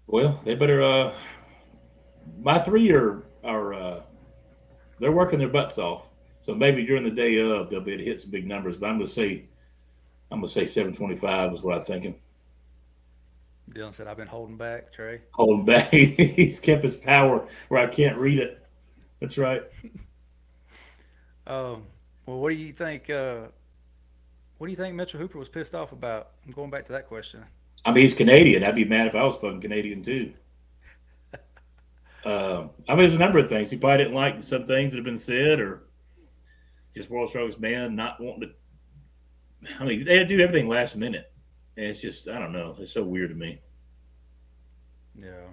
Well, they better. My three are they're working their butts off. So maybe during the day of they'll be able to hit some big numbers. But I'm gonna say 725 is what I'm thinking. Dylan said I've been holding back, Trey. Holding back, he's kept his power where I can't read it. That's right. Um, well, what do you think Mitchell Hooper was pissed off about? I'm going back to that question. I mean, he's Canadian. I'd be mad if I was fucking Canadian too. I mean, there's a number of things. He probably didn't like some things that have been said, or just World Strongest Man not wanting to. I mean, they do everything last minute, and it's just I don't know. It's so weird to me. Yeah,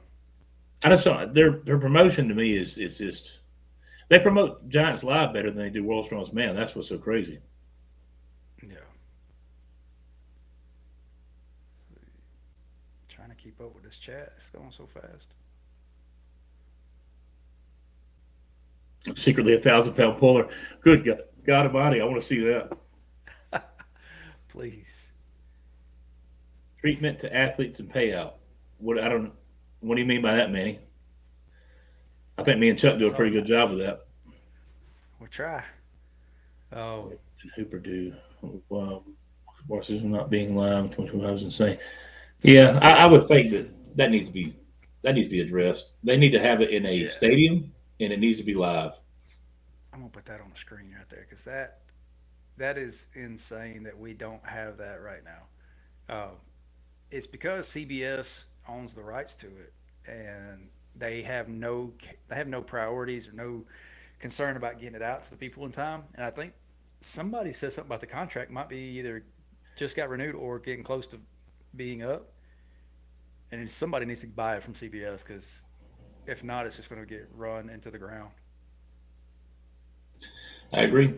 I just saw their promotion to me is just they promote Giants Live better than they do World Strongest Man. That's what's so crazy. yeah. Trying to keep up with this chat. It's going so fast. Secretly a 1,000-pound puller. Good God Almighty, I want to see that. Please. Treatment to athletes and payout. What I don't. What do you mean by that, Manny? I think me and Chuck do a That's all. pretty good job of that. We'll try. Oh, And Hooper do. Washington not being live, 24 hours insane. Yeah, I would think that needs to be addressed. They need to have it in a yeah. stadium, and it needs to be live. I'm gonna put that on the screen right there because that is insane that we don't have that right now. Um, it's because CBS owns the rights to it, and they have no priorities or no concern about getting it out to the people in time. And I think somebody said something about the contract might be either just got renewed or getting close to being up, and somebody needs to buy it from CBS because if not, it's just going to get run into the ground. I agree.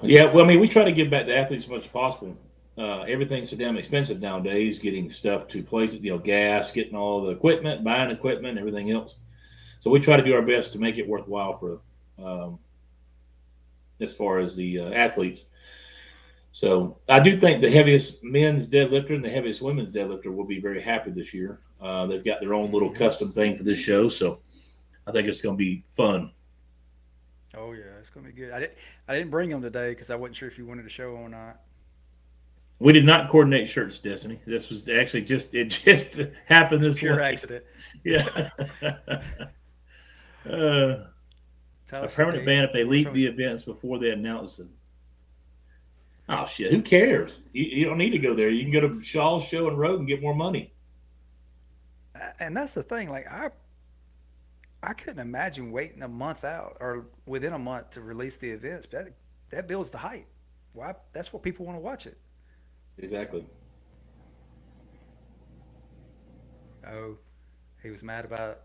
Yeah, well, I mean, we try to give back to athletes as much as possible. Everything's so damn expensive nowadays. Getting stuff to places, gas, getting all the equipment, buying equipment, everything else. So we try to do our best to make it worthwhile for, um, as far as the athletes. So I do think the heaviest men's deadlifter and the heaviest women's deadlifter will be very happy this year. They've got their own little Mm-hmm. custom thing for this show, so I think it's going to be fun. Oh yeah, it's gonna be good. I didn't bring them today because I wasn't sure if you wanted to show them or not. We did not coordinate shirts, Destiny. This was actually just happened It's this pure way. accident. Yeah. uh, a Tyler said permanent ban they if they were leak showing the some. events before they announce them. Oh shit! Who cares? You don't need to go there. You can go to Shaw's show and Road and get more money. And that's the thing. Like I couldn't imagine waiting a month out or within a month to release the events. That builds the hype. Why? That's what people want to watch it. Exactly. Oh, he was mad about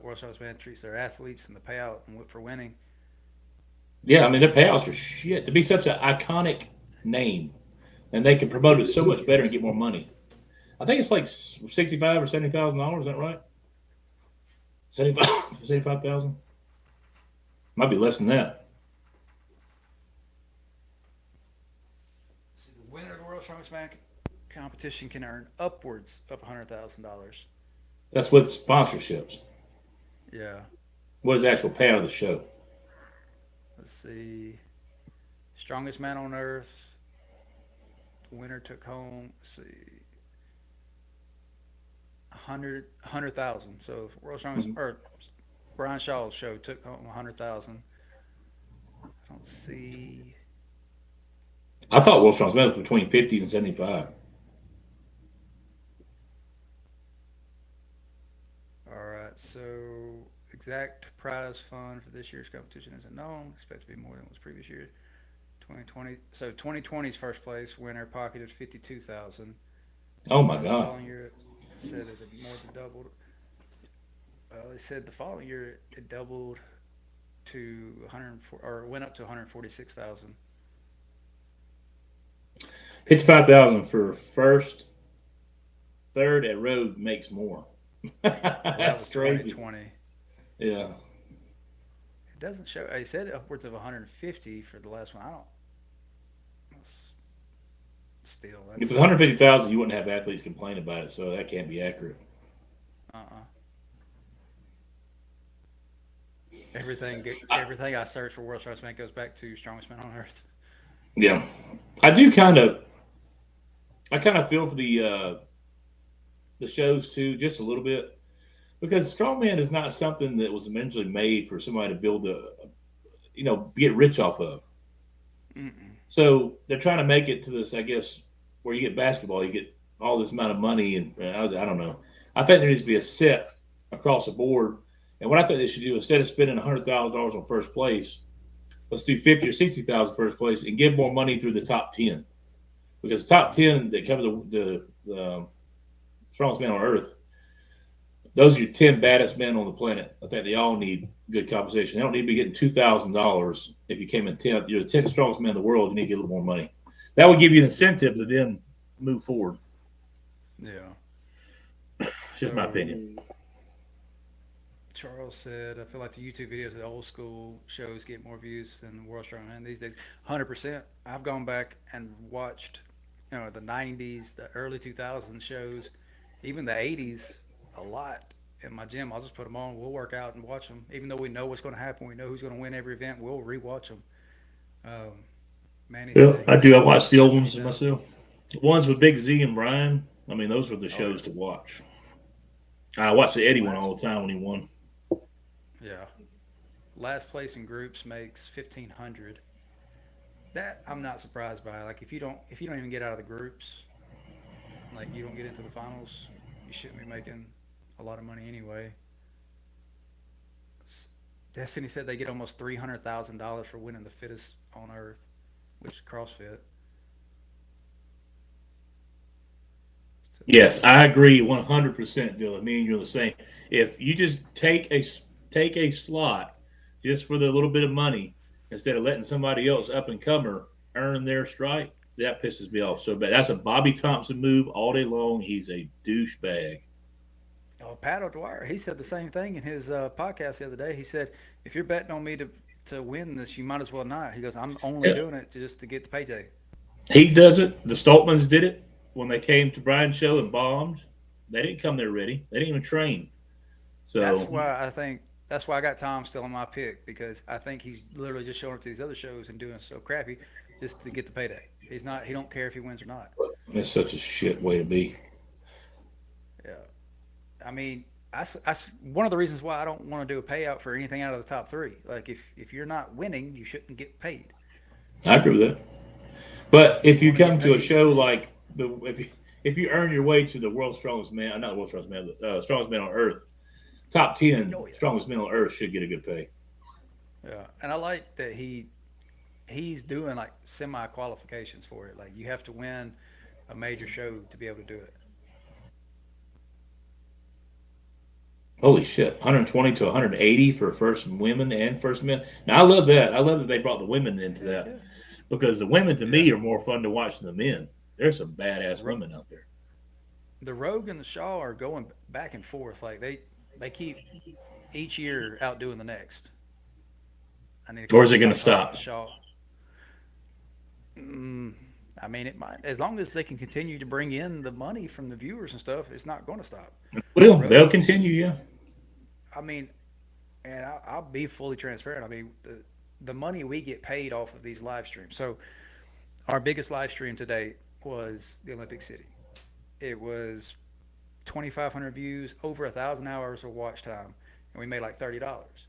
World Strongest Man treats their athletes and the payout and for winning. Yeah, I mean their payouts are shit. To be such an iconic name, and they can promote it It's so much better and huge. get more money. I think it's like 65 or $70,000. Is that right? 75,000. Might be less than that. See, the winner of the World Strongest Man competition can earn upwards of $100,000. That's with sponsorships. Yeah. What is the actual payout of the show? Let's see. Strongest man on earth. The winner took home. Let's see. 100,000. So World Strongest Mhm. or Brian Shaw's show took home 100,000. I don't see. I thought Will Strong's was between 50 and 75. All right. So exact prize fund for this year's competition isn't known. Expect to be more than was previous year. 2020. So 2020's first place winner pocketed 52,000. Oh my The God. following year, it said that it more than doubled. They said the following year it doubled to 104 or went up to 146,000. 55,000 for first, third at road makes more. Well, that That's was crazy. 2020. Yeah. It doesn't show. They said upwards of 150 for the last one. I don't. Still, If it's that's 150,000, you wouldn't have athletes complain about it, so that can't be accurate. everything. I, Everything I search for World Strongest Man goes back to Strongest Man on Earth. yeah, I do kind of. I kind of feel for the shows too, just a little bit, because strongman is not something that was eventually made for somebody to build get rich off of. Mm-mm. So they're trying to make it to this, I guess, where you get basketball, you get all this amount of money, and I don't know. I think there needs to be a set across the board. And what I think they should do, instead of spending $100,000 on first place, let's do 50 or 60,000 first place and give more money through the top 10, because the top 10 that cover the strongest man on earth, those are your 10 baddest men on the planet. I think they all need good compensation. They don't need to be getting $2,000 if you came in 10th. You're the 10th strongest man in the world. You need to get a little more money. That would give you an incentive to then move forward. Yeah. It's just my So opinion. Charles said, "I feel like the YouTube videos of the old school shows get more views than the World Strongest Man these days." 100%. I've gone back and watched, the '90s, the early 2000s shows, even the '80s, a lot in my gym. I'll just put them on. We'll work out and watch them, even though we know what's going to happen. We know who's going to win every event. We'll rewatch them. Um, Manny Yeah, said he I do. I missed watch the old ones 70,000. myself. The ones with Big Z and Brian. I mean, those were the Oh shows yeah, to watch. I watched the Eddie one last all the time when he won. yeah, last place in groups makes 1,500. That I'm not surprised by. Like if you don't even get out of the groups, like you don't get into the finals, you shouldn't be making a lot of money anyway. Destiny said they get almost $300,000 for winning the fittest on earth, which is CrossFit. So Yes, I agree 100%, Dylan. Me and you're the same. If you just take a slot just for the little bit of money instead of letting somebody else up and comer earn their stripe, that pisses me off so bad. That's a Bobby Thompson move all day long. He's a douchebag. Pat O'Dwyer, he said the same thing in his podcast the other day. He said, "If you're betting on me to win this, you might as well not." He goes, "I'm only Yeah, doing it just to get the payday." he does it. The Stoltmans did it when they came to Brian's show and bombed. They didn't come there ready. They didn't even train. That's So why I think that's why I got Tom still on my pick because I think he's literally just showing up to these other shows and doing so crappy just to get the payday. He's not. He don't care if he wins or not. that's such a shit way to be. Yeah. I mean, one of the reasons why I don't want to do a payout for anything out of the top three. Like if you're not winning, you shouldn't get paid. I agree with that. But If you if you want to get come to a paid, show like if you earn your way to the world's strongest man, not the world's strongest man, strongest man on earth, top 10 oh yeah, strongest men on earth should get a good pay. yeah. And I like that he's doing like semi qualifications for it. Like you have to win a major show to be able to do it. Holy shit, 120 to 180 for first women and first men. Now I love that. I love that they brought the women into Heck that yeah, because the women to yeah. me are more fun to watch than the men. There's some badass Ro- women out there. the Rogue and the Shaw are going back and forth. Like they keep each year outdoing the next. I need Or to is it going to stop talking about the stop? Shaw. Mm, I mean, it might as long as they can continue to bring in the money from the viewers and stuff. It's not going to stop. The Well, they'll Rogues. continue. Yeah. I mean, and I'll be fully transparent. I mean, the money we get paid off of these live streams. So our biggest live stream today was the Olympic City. It was 2,500 views, over 1,000 hours of watch time, and we made like $30.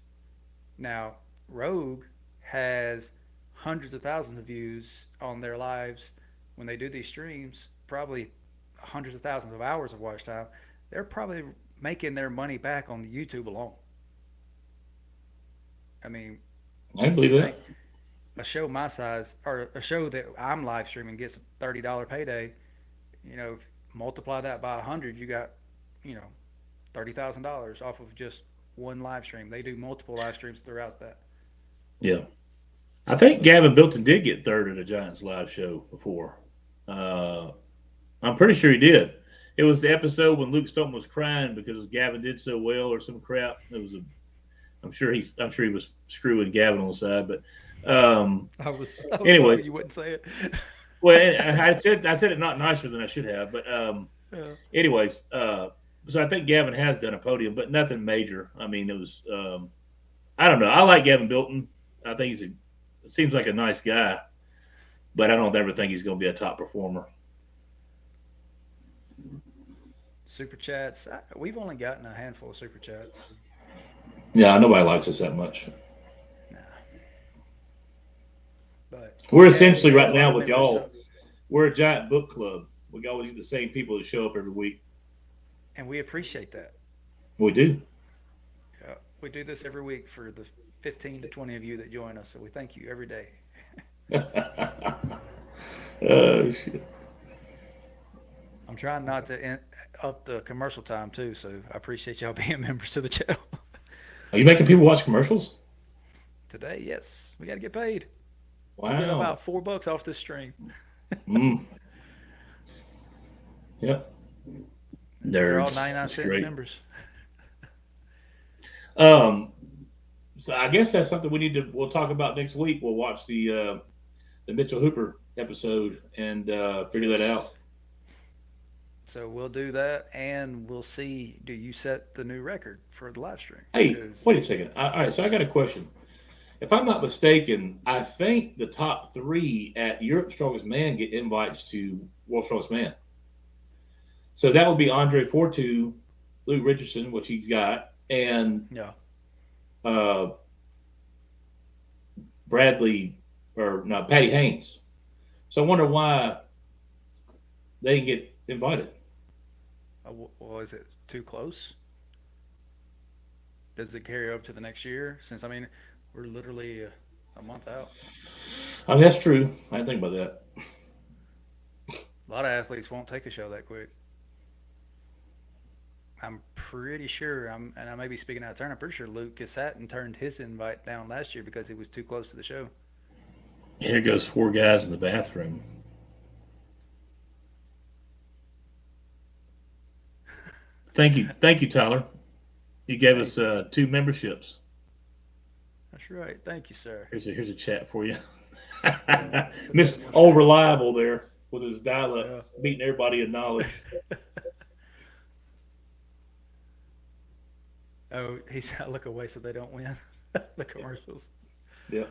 Now, Rogue has hundreds of thousands of views on their lives when they do these streams, probably hundreds of thousands of hours of watch time. They're probably making their money back on the YouTube alone. I mean, I if you believe think that. a show my size or a show that I'm live streaming gets a $30 payday, multiply that by 100, you got, you know, $30,000 off of just one live stream. They do multiple live streams throughout that. Yeah. I think So Gavin Bilton did get third at a Giants live show before. Uh, I'm pretty sure he did. It was the episode when Luke Stone was crying because Gavin did so well or some crap. It was a. I'm sure he was screwing Gavin on the side, but I was hoping anyways, you wouldn't say it. well, I said it not nicer than I should have, but Yeah. anyways, so I think Gavin has done a podium, but nothing major. I mean, it was I don't know. I like Gavin Bilton. I think seems like a nice guy, but I don't ever think he's going to be a top performer. Super chats. We've only gotten a handful of super chats. Yeah, nobody likes us that much. Nah, but We're essentially we had right a lot now of with members. So y'all. We're a giant book club. We always get the same people that show up every week. and we appreciate that. We do. Yeah, we do this every week for the 15 to 20 of you that join us. So we thank you every day. Oh shit! I'm trying not to up the commercial time too, so I appreciate y'all being members of the channel. Are you making people watch commercials? Today, yes, we got to get paid. We get Wow. about $4 off this stream Mm. Yep. because they're all Nerds. That's 99-cent great. members. Um. So I guess that's something we need to. We'll talk about next week. We'll watch the Mitchell Hooper episode and figure that out. Yes. So we'll do that, and we'll see. Do you set the new record for the live stream? Hey, Because wait a second. All right, so I got a question. If I'm not mistaken, I think the top three at Europe's Strongest Man get invites to World's Strongest Man. So that would be Andre Fortu, Luke Richardson, which he's got, and yeah, uh, Bradley or no Patty Haynes. So I wonder why they didn't get invited. well, is it too close? Does it carry over to the next year? Since I mean, we're literally a month out. I mean, that's true. I didn't think about that. A lot of athletes won't take a show that quick. I'm pretty sure. And I may be speaking out of turn. I'm pretty sure Lucas Hatton turned his invite down last year because he was too close to the show. Here goes four guys in the bathroom. Thank you, Tyler. You gave Hey, us two memberships. that's right. Thank you, sir. Here's a chat for you. Put that Miss in my All phone. Reliable there with his dial up, Yeah. beating everybody in knowledge. Oh, he's I look away so they don't win the commercials. Yeah.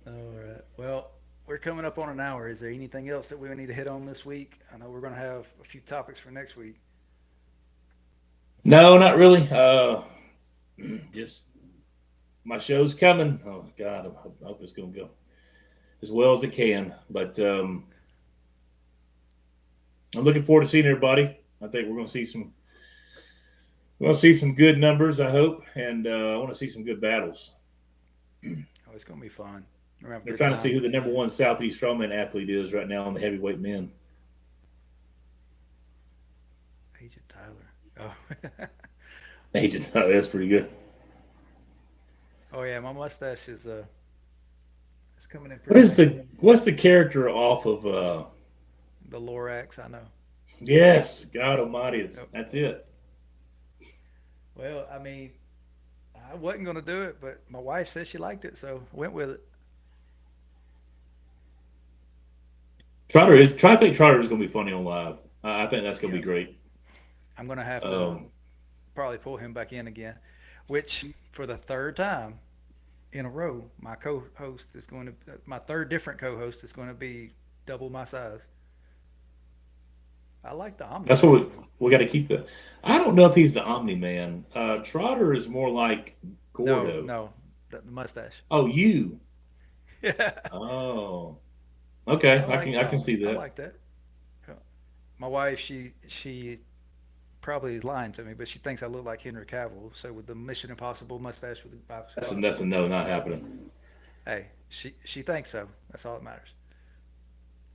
All right. Well, we're coming up on an hour. Is there anything else that we need to hit on this week? I know we're going to have a few topics for next week. No, not really. Just my show's coming. Oh God, I hope it's gonna go as well as it can. But I'm looking forward to seeing everybody. I think we're gonna see some good numbers. I hope, and I want to see some good battles. Oh, it's going to be fun. We're going to have a They're good trying to see time. who the number one Southeast strongman athlete is right now on the heavyweight men. Agent Tyler. Oh. Agent, oh, that's pretty good. Oh yeah, my mustache is it's coming in What pretty is nice. what's the character off of? The Lorax, I know. Yes, God Almighty, Yep. that's it. Well, I mean, I wasn't going to do it, but my wife said she liked it, so went with it. I think Trotter is going to be funny on live. I think that's going to Yeah, be great. I'm going to have to Um, probably pull him back in again, which for the third time in a row, my third different co-host is going to be double my size. I like the Omni that's what Man. we got to keep the. I don't know if he's the Omni Man. Trotter is more like No, Gordo. no, the mustache. Oh, you. Yeah, Oh, I okay. like I the can Omni. see I that. like that. Yeah. My wife, she probably lying to me, but she thinks I look like Henry Cavill. So with the Mission Impossible mustache with the five That's a, o'clock, that's a no, not happening. hey, she thinks so. That's all that matters.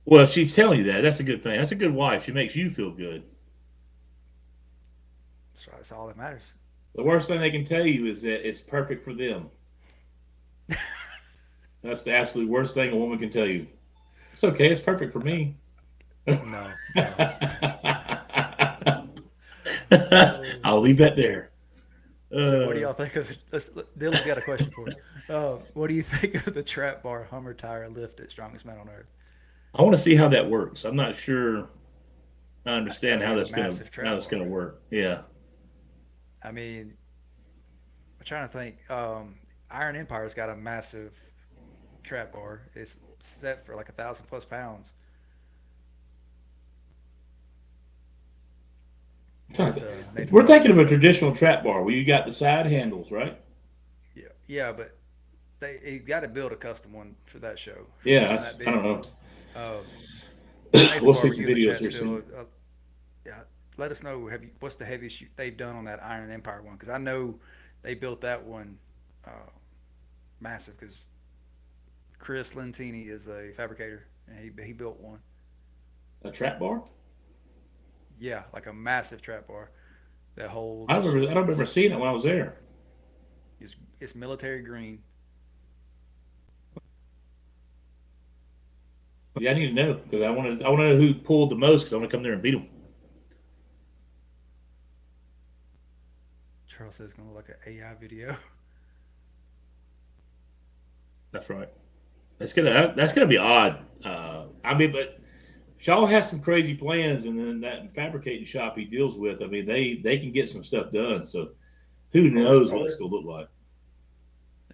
Well, if she's telling you that, that's a good thing. That's a good wife. She makes you feel good. So that's all that matters. The worst thing they can tell you is that it's perfect for them. That's the absolute worst thing a woman can tell you. It's okay. It's perfect for me. No, no. Oh. I'll leave that there. So what do Uh, y'all think of? Dylan's got a question for us. What do you think of the trap bar Hummer tire lift at Strongest Man on Earth? I want to see how that works. I'm not sure I understand We have a massive how trap that's bar. gonna work. Yeah, I mean, I'm trying to think. Iron Empire's got a massive trap bar. It's set for like 1,000 plus pounds. As Nathan we're Barber thinking of a said. traditional trap bar where you got the side handles, right? Yeah, yeah, but he got to build a custom one for that show for Yeah, something that I don't big. know. Uh, Nathan We'll see Barber, some you in the videos chat here still? soon. Yeah, let us know. What's the heaviest they've done on that Iron Empire one? Because I know they built that one massive. Because Chris Lentini is a fabricator, and he built one. A trap bar? Yeah, like a massive trap bar that I don't holds. remember. I don't remember seeing it when I was there. It's military green. Yeah, I need to know because I want to know who pulled the most because I want to come there and beat them. Charles says it's gonna look like an AI video. That's right. That's gonna be odd. I mean, but Shaw has some crazy plans, and then that fabricating shop he deals with. I mean, they can get some stuff done. So who Oh yeah, knows what it's gonna look like?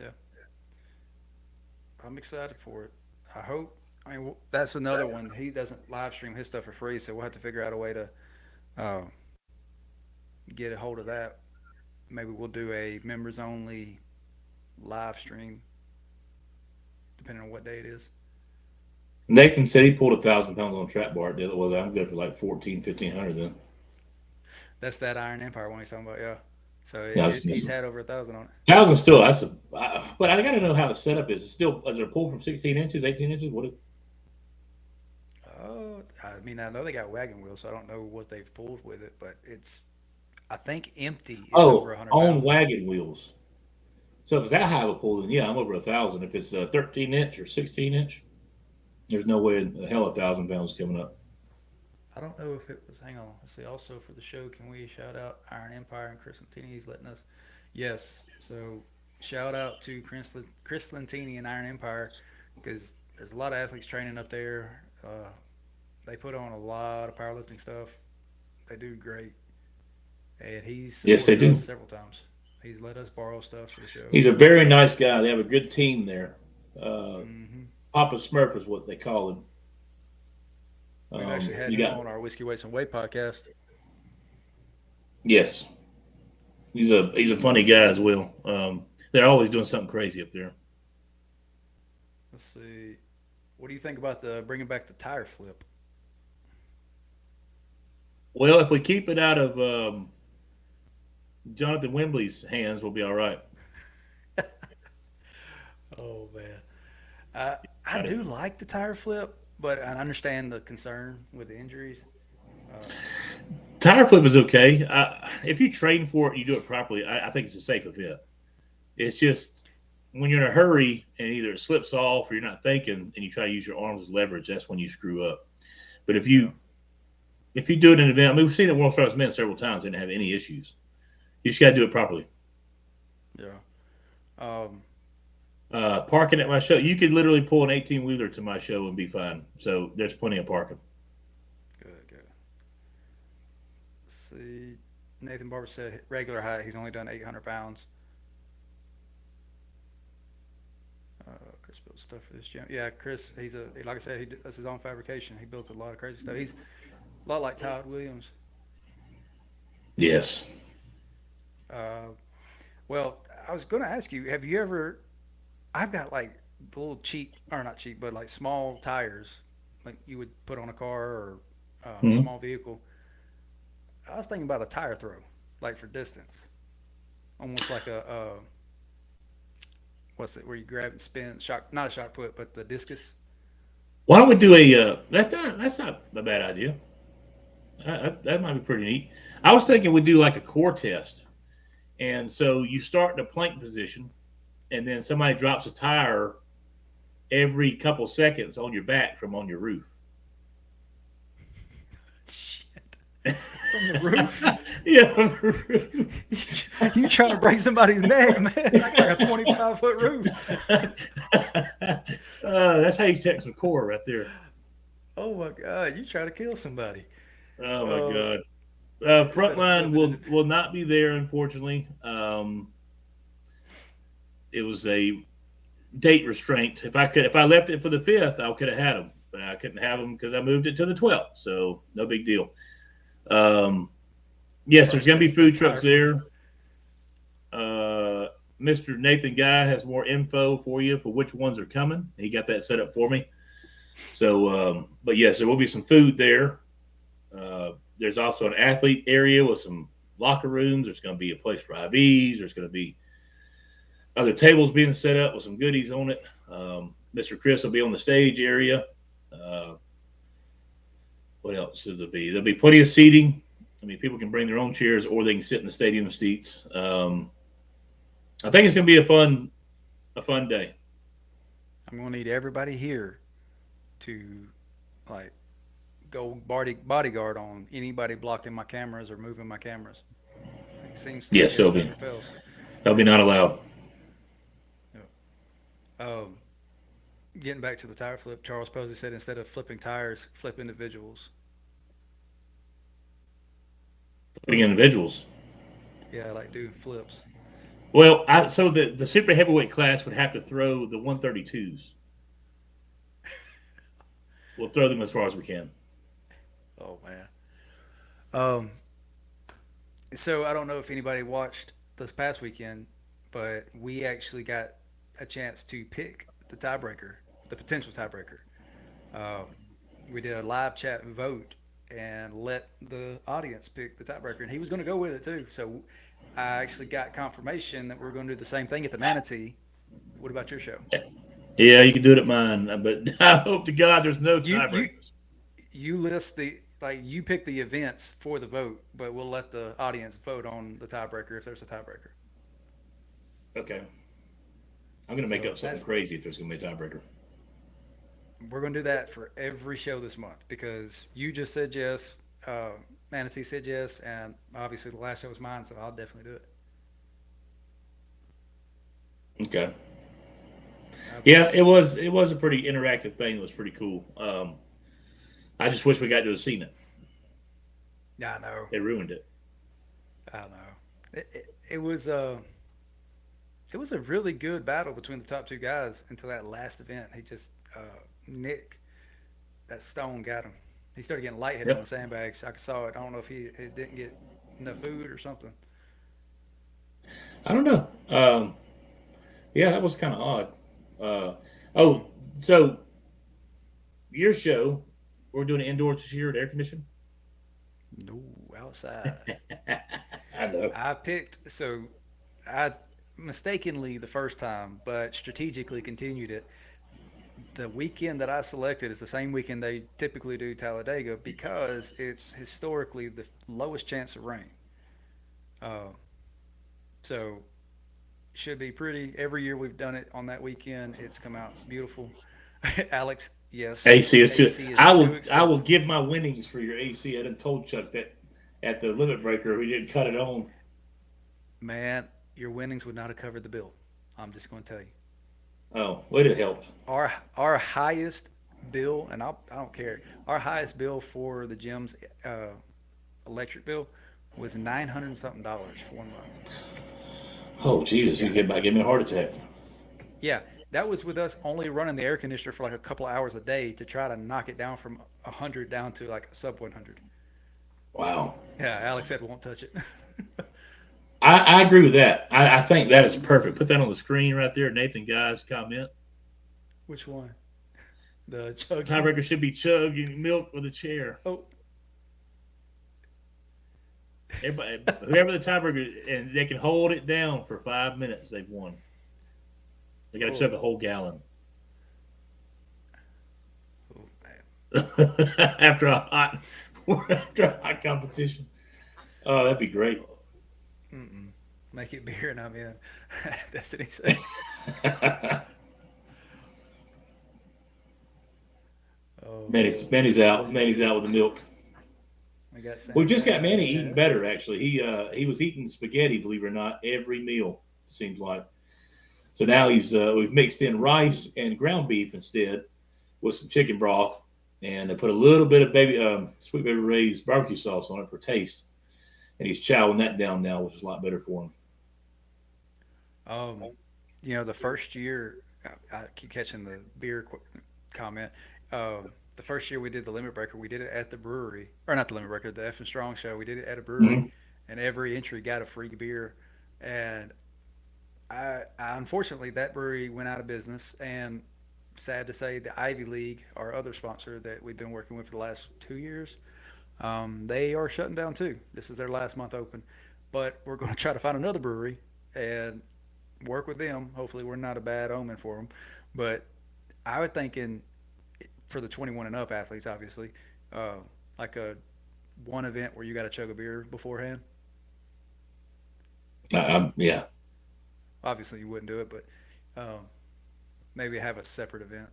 yeah. I'm excited for it. I hope. I mean, that's another one. He doesn't live stream his stuff for free, so we'll have to figure out a way to uh, get a hold of that. Maybe we'll do a members only live stream, depending on what day it is. Nathan said he pulled 1,000 pounds on a trap bar. The other was I'm good for like 14, 1,500 then. That's that Iron Empire one he's talking about. Yeah. So Yeah, I was he's missing. had over 1,000 on it. 1,000 still. But I got to know how the setup is. It's still is it a pull from 16 inches, 18 inches? What? Oh, I mean, I know they got wagon wheels, so I don't know what they've pulled with it, but I think empty, it's over Oh, 100 on pounds. wagon wheels. So if it's that high of a pull, then yeah, I'm over 1,000. If it's a 13 inch or 16 inch, there's no way in hell 1,000 pounds is coming up. I don't know if it was. Hang on. Let's see. Also for the show, can we shout out Iron Empire and Chris Lentini? He's letting us. Yes. So shout out to Chris Lentini and Iron Empire because there's a lot of athletes training up there. They put on a lot of powerlifting stuff. They do great, and he's Yes, they supported us do. several times. He's let us borrow stuff for the show. He's a very nice guy. They have a good team there. Uh, Hmm. Papa Smurf is what they call him. We've actually had You him got on our Whiskey Weights and Weight podcast. yes, he's a funny guy as well. They're always doing something crazy up there. Let's see. What do you think about the bringing back the tire flip? Well, if we keep it out of Jonathan Wembley's hands, we'll be all right. Oh man, I do like the tire flip, but I understand the concern with the injuries. Uh, Tire flip is okay. If you train for it, you do it properly. I think it's a safe fit. It's just when you're in a hurry and either it slips off or you're not thinking and you try to use your arms as leverage, that's when you screw up. But yeah, if you do it in an event, I mean, we've seen it World Strongest Men several times, didn't have any issues. You just got to do it properly. yeah. Um, Parking at my show, you could literally pull an 18 wheeler to my show and be fine. So there's plenty of parking. good, good. Let's see. Nathan Barber said regular height. He's only done 800 pounds. Chris built stuff for this gym. Yeah, Chris. Like I said, he does his own fabrication. He built a lot of crazy stuff. He's a lot like Todd Williams. Yes. Uh, well, I was going to ask you, have you ever? I've got like the little cheap, or not cheap, but like small tires, like you would put on a car or a Hmm. small vehicle. I was thinking about a tire throw, like for distance, almost like what's it where you grab and spin shot, not a shot put, but the discus. Why don't we do a? That's not a bad idea. That might be pretty neat. I was thinking we'd do like a core test, and so you start in a plank position, and then somebody drops a tire every couple seconds on your back from on your roof. Shit, from the roof. Yeah, from the roof. You trying to break somebody's neck, man? I got like a 25-foot roof. That's how you check some core right there. Oh my god, you trying to kill somebody? Oh my Uh, god. Instead of Frontline flipping it. will not be there, unfortunately. It was a date restraint. If I left it for the fifth, I could have had them, but I couldn't have them because I moved it to the 12th. So no big deal. Um, yes, there's Probably going to be sets the food trucks entire flip. there. Mr. Nathan Guy has more info for you for which ones are coming. He got that set up for me. So, but yes, there will be some food there. There's also an athlete area with some locker rooms. There's going to be a place for IVs. There's going to be other tables being set up with some goodies on it. Mr. Chris will be on the stage area. Uh, what else will there be? There'll be plenty of seating. I mean, people can bring their own chairs or they can sit in the stadium seats. I think it's going to be a fun day. I'm gonna need everybody here to like go bodyguard on anybody blocking my cameras or moving my cameras. It seems like Yes, it never fails. they'll be not allowed. Yeah. Um, Getting back to the tire flip, Charles Posey said instead of flipping tires, flip individuals. Putting individuals. Yeah, like do flips. Well, so the super heavyweight class would have to throw the 132s. We'll throw them as far as we can. Oh man. Um, so I don't know if anybody watched this past weekend, but we actually got a chance to pick the tiebreaker, the potential tiebreaker. Um, we did a live chat vote and let the audience pick the tiebreaker, and he was going to go with it too. So I actually got confirmation that we're going to do the same thing at the Manatee. What about your show? Yeah, you can do it at mine, but I hope to God there's no You you tiebreakers. you list the like you pick the events for the vote, but we'll let the audience vote on the tiebreaker if there's a tiebreaker. Okay, I'm gonna make So up something that's crazy if there's gonna be a tiebreaker. we're going to do that for every show this month because you just said yes, uh, Manatee said yes, and obviously the last show was mine, so I'll definitely do it. Okay. Yeah, Absolutely. it was a pretty interactive thing. It was pretty cool. I just wish we got to have seen it. Yeah, I know. They ruined it. I know. It was it was a really good battle between the top two guys until that last event. He just Nick, that stone got him. He started getting lightheaded on the Yep. sandbags. I saw it. I don't know if he didn't get enough food or something. I don't know. Yeah, that was kind of odd. Uh, Mm. oh, so your show, we're doing it indoors this year at air conditioning. No, outside. I know. I picked so I mistakenly the first time, but strategically continued it. The weekend that I selected is the same weekend they typically do Talladega because it's historically the lowest chance of rain. Uh, so should be pretty. Every year we've done it on that weekend. It's come out beautiful. Alex, yes, AC is too. AC is too I will expensive. give my winnings for your AC. I done told Chuck that at the limit breaker we didn't cut it on. Man, your winnings would not have covered the bill. I'm just going to tell you. Oh, would have helped. Our highest bill, and I don't care. Our highest bill for the gym's uh, electric bill was $900 and something for 1 month. Oh, Jesus, you Yeah, get about give me a heart attack. yeah. That was with us only running the air conditioner for like a couple of hours a day to try to knock it down from 100 down to like a sub 100. Wow. Yeah, Alex said won't touch it. I agree with that. I think that is perfect. Put that on the screen right there. Nathan Guy's comment. Which one? The chugging? Tiebreaker should be chugging milk with a chair. Oh, Everybody, whoever the tiebreaker, and they can hold it down for 5 minutes, they've won. They got to chug Oh, a whole gallon oh man. after a hot after a hot competition. Oh, that'd be great. Mm-mm. Make it beer and I'm in. Destiny said. Oh man. Manny's out. Manny's out with the milk. We got We just got Santana in the Manny eating chat. better. Actually, he was eating spaghetti, believe it or not, every meal. It seems like. So now we've mixed in rice and ground beef instead with some chicken broth, and I put a little bit of baby sweet baby Ray's barbecue sauce on it for taste, and he's chowing that down now, which is a lot better for him. Um, the first year, I keep catching the beer comment. The first year we did the Limit Breaker, we did it at the brewery, or not the Limit Breaker, the F and Strong show. We did it at a brewery, Mm-hmm. and every entry got a free beer. And unfortunately, that brewery went out of business. And sad to say, the Ivy League, our other sponsor that we've been working with for the last 2 years, they are shutting down too. This is their last month open, but we're going to try to find another brewery and work with them. Hopefully, we're not a bad omen for them. But I would think for the 21 and up athletes, obviously, uh, like a one event where you got to chug a beer beforehand. Yeah, Obviously, you wouldn't do it, but maybe have a separate event.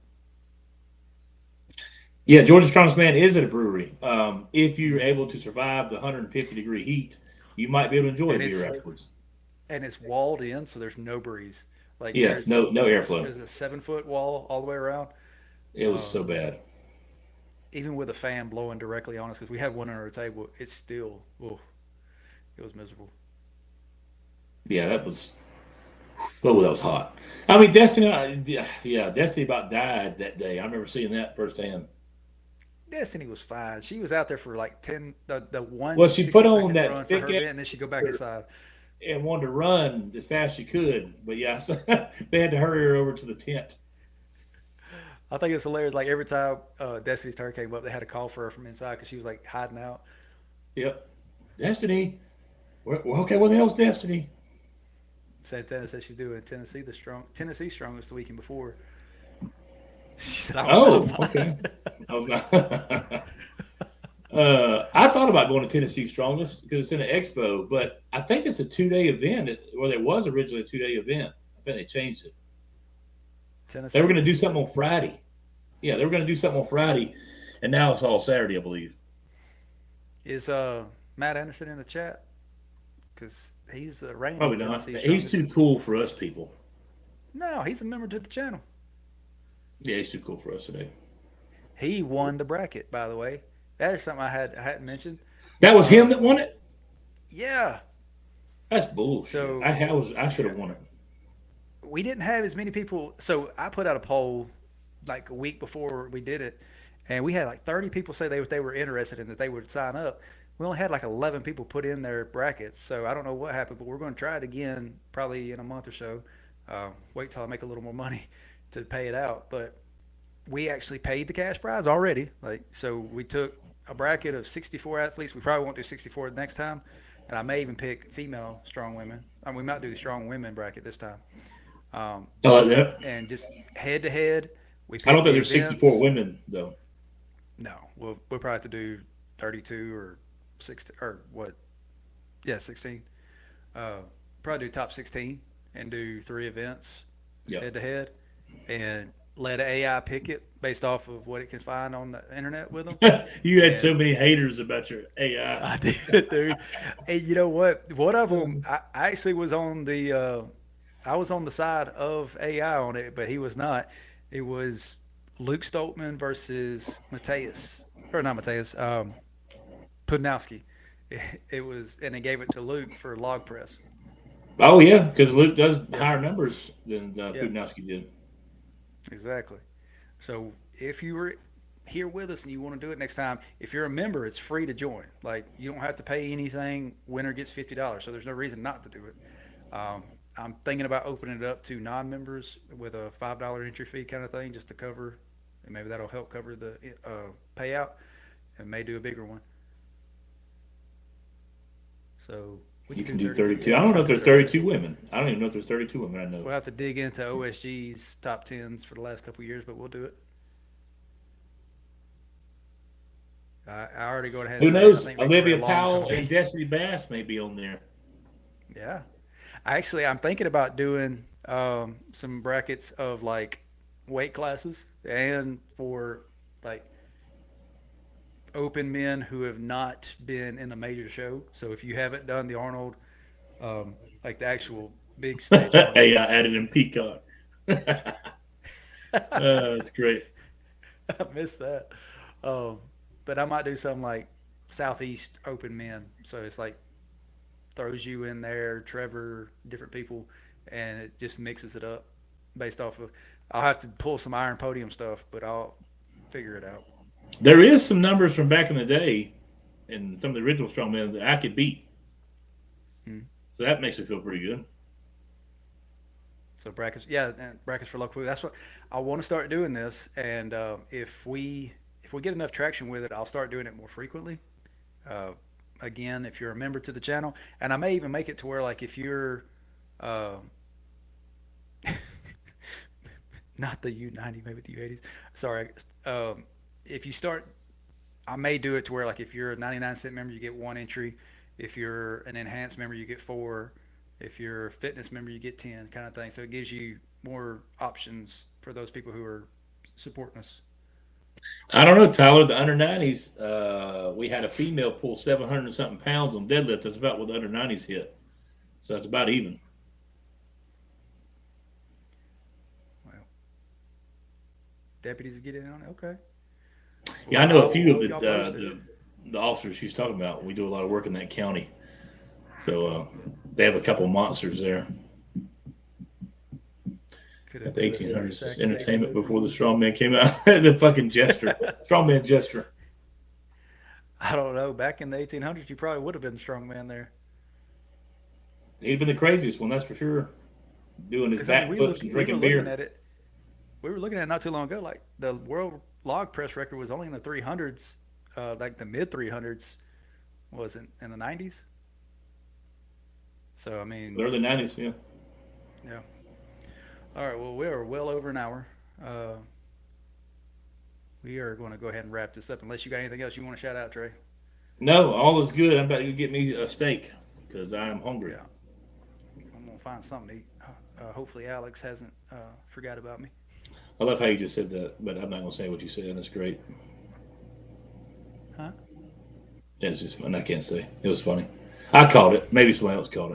yeah. Georgia Strongest Man is at a brewery. If you're Mm-hmm. able to survive the 150-degree heat, you might be able to enjoy a And beer it's afterwards. walled in, so there's no breeze. Like Yeah, no airflow. there's a 7 foot wall all the way around. It was Uh, so bad. Even with a fan blowing directly on us, because we had one under the table, it's still, oh, it was miserable. Yeah, that was. Oh, that was hot. I mean, Destiny. Yeah, Destiny about died that day. I remember seeing that firsthand. Destiny was fine. She was out there for like the Well, one she put sixty on second that run for thick her event, and then she'd go back air inside. and wanted to run as fast as she could. But yeah, so they had to hurry her over to the tent. I think it's hilarious. Like every time Destiny's turn came up, they had to call for her from inside because she was like hiding out. Yep. Destiny. Okay, what the hell's Destiny? Santana said she's doing Tennessee strongest the weekend before. She said I was not Oh, fine. okay. I was not. I thought about going to Tennessee Strongest because it's in an expo, but I think it's a 2 day event. Well, it was originally a 2 day event. I think they changed it. They were going to Tennessee's do something on Friday. Yeah, they were going to do something on Friday, and now it's all Saturday, I believe. is Matt Anderson in the chat because he's the reigning Probably not. Tennessee He's strongest. too cool for us people. No, he's a member to the channel. Yeah, he's too cool for us today. He won the bracket, by the way. That is something I hadn't mentioned. That was him Um, that won it. yeah. That's bullshit. So I should yeah, have won it. we didn't have as many people. So I put out a poll like a week before we did it, and we had like 30 people say they were interested and that they would sign up. We only had like 11 people put in their brackets, so I don't know what happened, but we're going to try it again probably in a month or so. Wait till I make a little more money to pay it out, but we actually paid the cash prize already. Like so, we took a bracket of 64 athletes. We probably won't do 64 next time, and I may even pick female strong women. I mean, we might do the strong women bracket this time. Um, I like that. and just head to head, we I don't picked think the there's 64 events. women though. No, we'll probably have to do 32 or 16 or what? Yeah, 16. Uh, Probably do top 16 and do 3 events Yep. head to head, and let AI pick it based off of what it can find on the internet with them. You had so And many haters about your AI. I did, dude. And you know what? One of them, I actually was on I was on the side of AI on it, but he was not. It was Luke Stoltman versus Mateus, or not Mateus, Pudnowski. It was, and they gave it to Luke for log press. Oh yeah, because Luke does Yeah, higher numbers than yeah, Putinowski did. exactly. So if you were here with us and you want to do it next time, if you're a member, it's free to join. Like you don't have to pay anything. Winner gets $50, so there's no reason not to do it. Um, I'm thinking about opening it up to non-members with a $5 entry fee kind of thing, just to cover, and maybe that'll help cover the payout, and may do a bigger one. So we You could can do do 32. 32. Yeah, I we don't could know if probably do there's 32. 32 women. I don't even know if there's 32 women. I know. We'll have to dig into OSG's top tens for the last couple of years, but we'll do it. I already go ahead and Who say it. I knows? think Victoria Olivia Long's going Powell to be. and Destiny Bass may be on there. Yeah. I'm thinking about doing some brackets of like weight classes and for like open men who have not been in a major show. So if you haven't done the Arnold, like the actual big stage Arnold, Hey, I added in Peacock. That's great. I missed that. Um, but I might do something like Southeast open men. So it's like throws you in there, Trevor, different people, and it just mixes it up based off of. I'll have to pull some Iron Podium stuff, but I'll figure it out. There is some numbers from back in the day and some of the original strongmen that I could beat. Hmm. So that makes it feel pretty good. So brackets, yeah, and brackets for local food. That's what I want to start doing this, and if we get enough traction with it, I'll start doing it more frequently. Uh, Again, if you're a member to the channel, and I may even make it to where like if you're uh, not the U90, maybe the U80s. Sorry, if you start, I may do it to where like if you're a 99-cent member, you get one entry. If you're an enhanced member, you get four. If you're a fitness member, you get 10, kind of thing. So it gives you more options for those people who are supporting us. I don't know, Tyler. The under 90s, we had a female pull 700 and something pounds on deadlift. That's about what the under 90s hit. So that's about even. Well, deputies get in on it. Okay. Yeah, I Well, know a I will few of keep y'all posted. the officers she's talking about. We do a lot of work in that county. So they have a couple of monsters there Could at it the do a 1800s. Just sack of entertainment 1800? before the strongman came out. The fucking jester. Strongman jester. I don't know. Back in the 1800s, you probably would have been a strong man there. He'd been the craziest one, that's for sure. Doing his Because I mean, back flips and we were drinking looking beer. at it. We were looking at it not too long ago. Like the world log press record was only in the 300s, like the mid 300s was in the 90s. So I The mean, early 90s, yeah. yeah. All right. Well, we are well over an hour. Uh, we are going to go ahead and wrap this up. Unless you got anything else you want to shout out, Trey. No, all is good. I'm about to go get me a steak because I am hungry. Yeah, I'm gonna find something to eat. Hopefully, Alex hasn't forgot about me. I love how you just said that, but I'm not going to say what you said. That's great. Huh? Yeah, it's just fun. I can't say. It was funny. I caught it. Maybe somebody else caught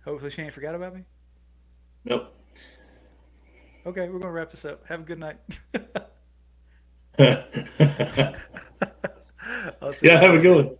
Hopefully, she ain't forgot about me. it. Okay, we're gonna wrap this up. Have a good night. Nope. I'll see Yeah, y'all have a good later. one.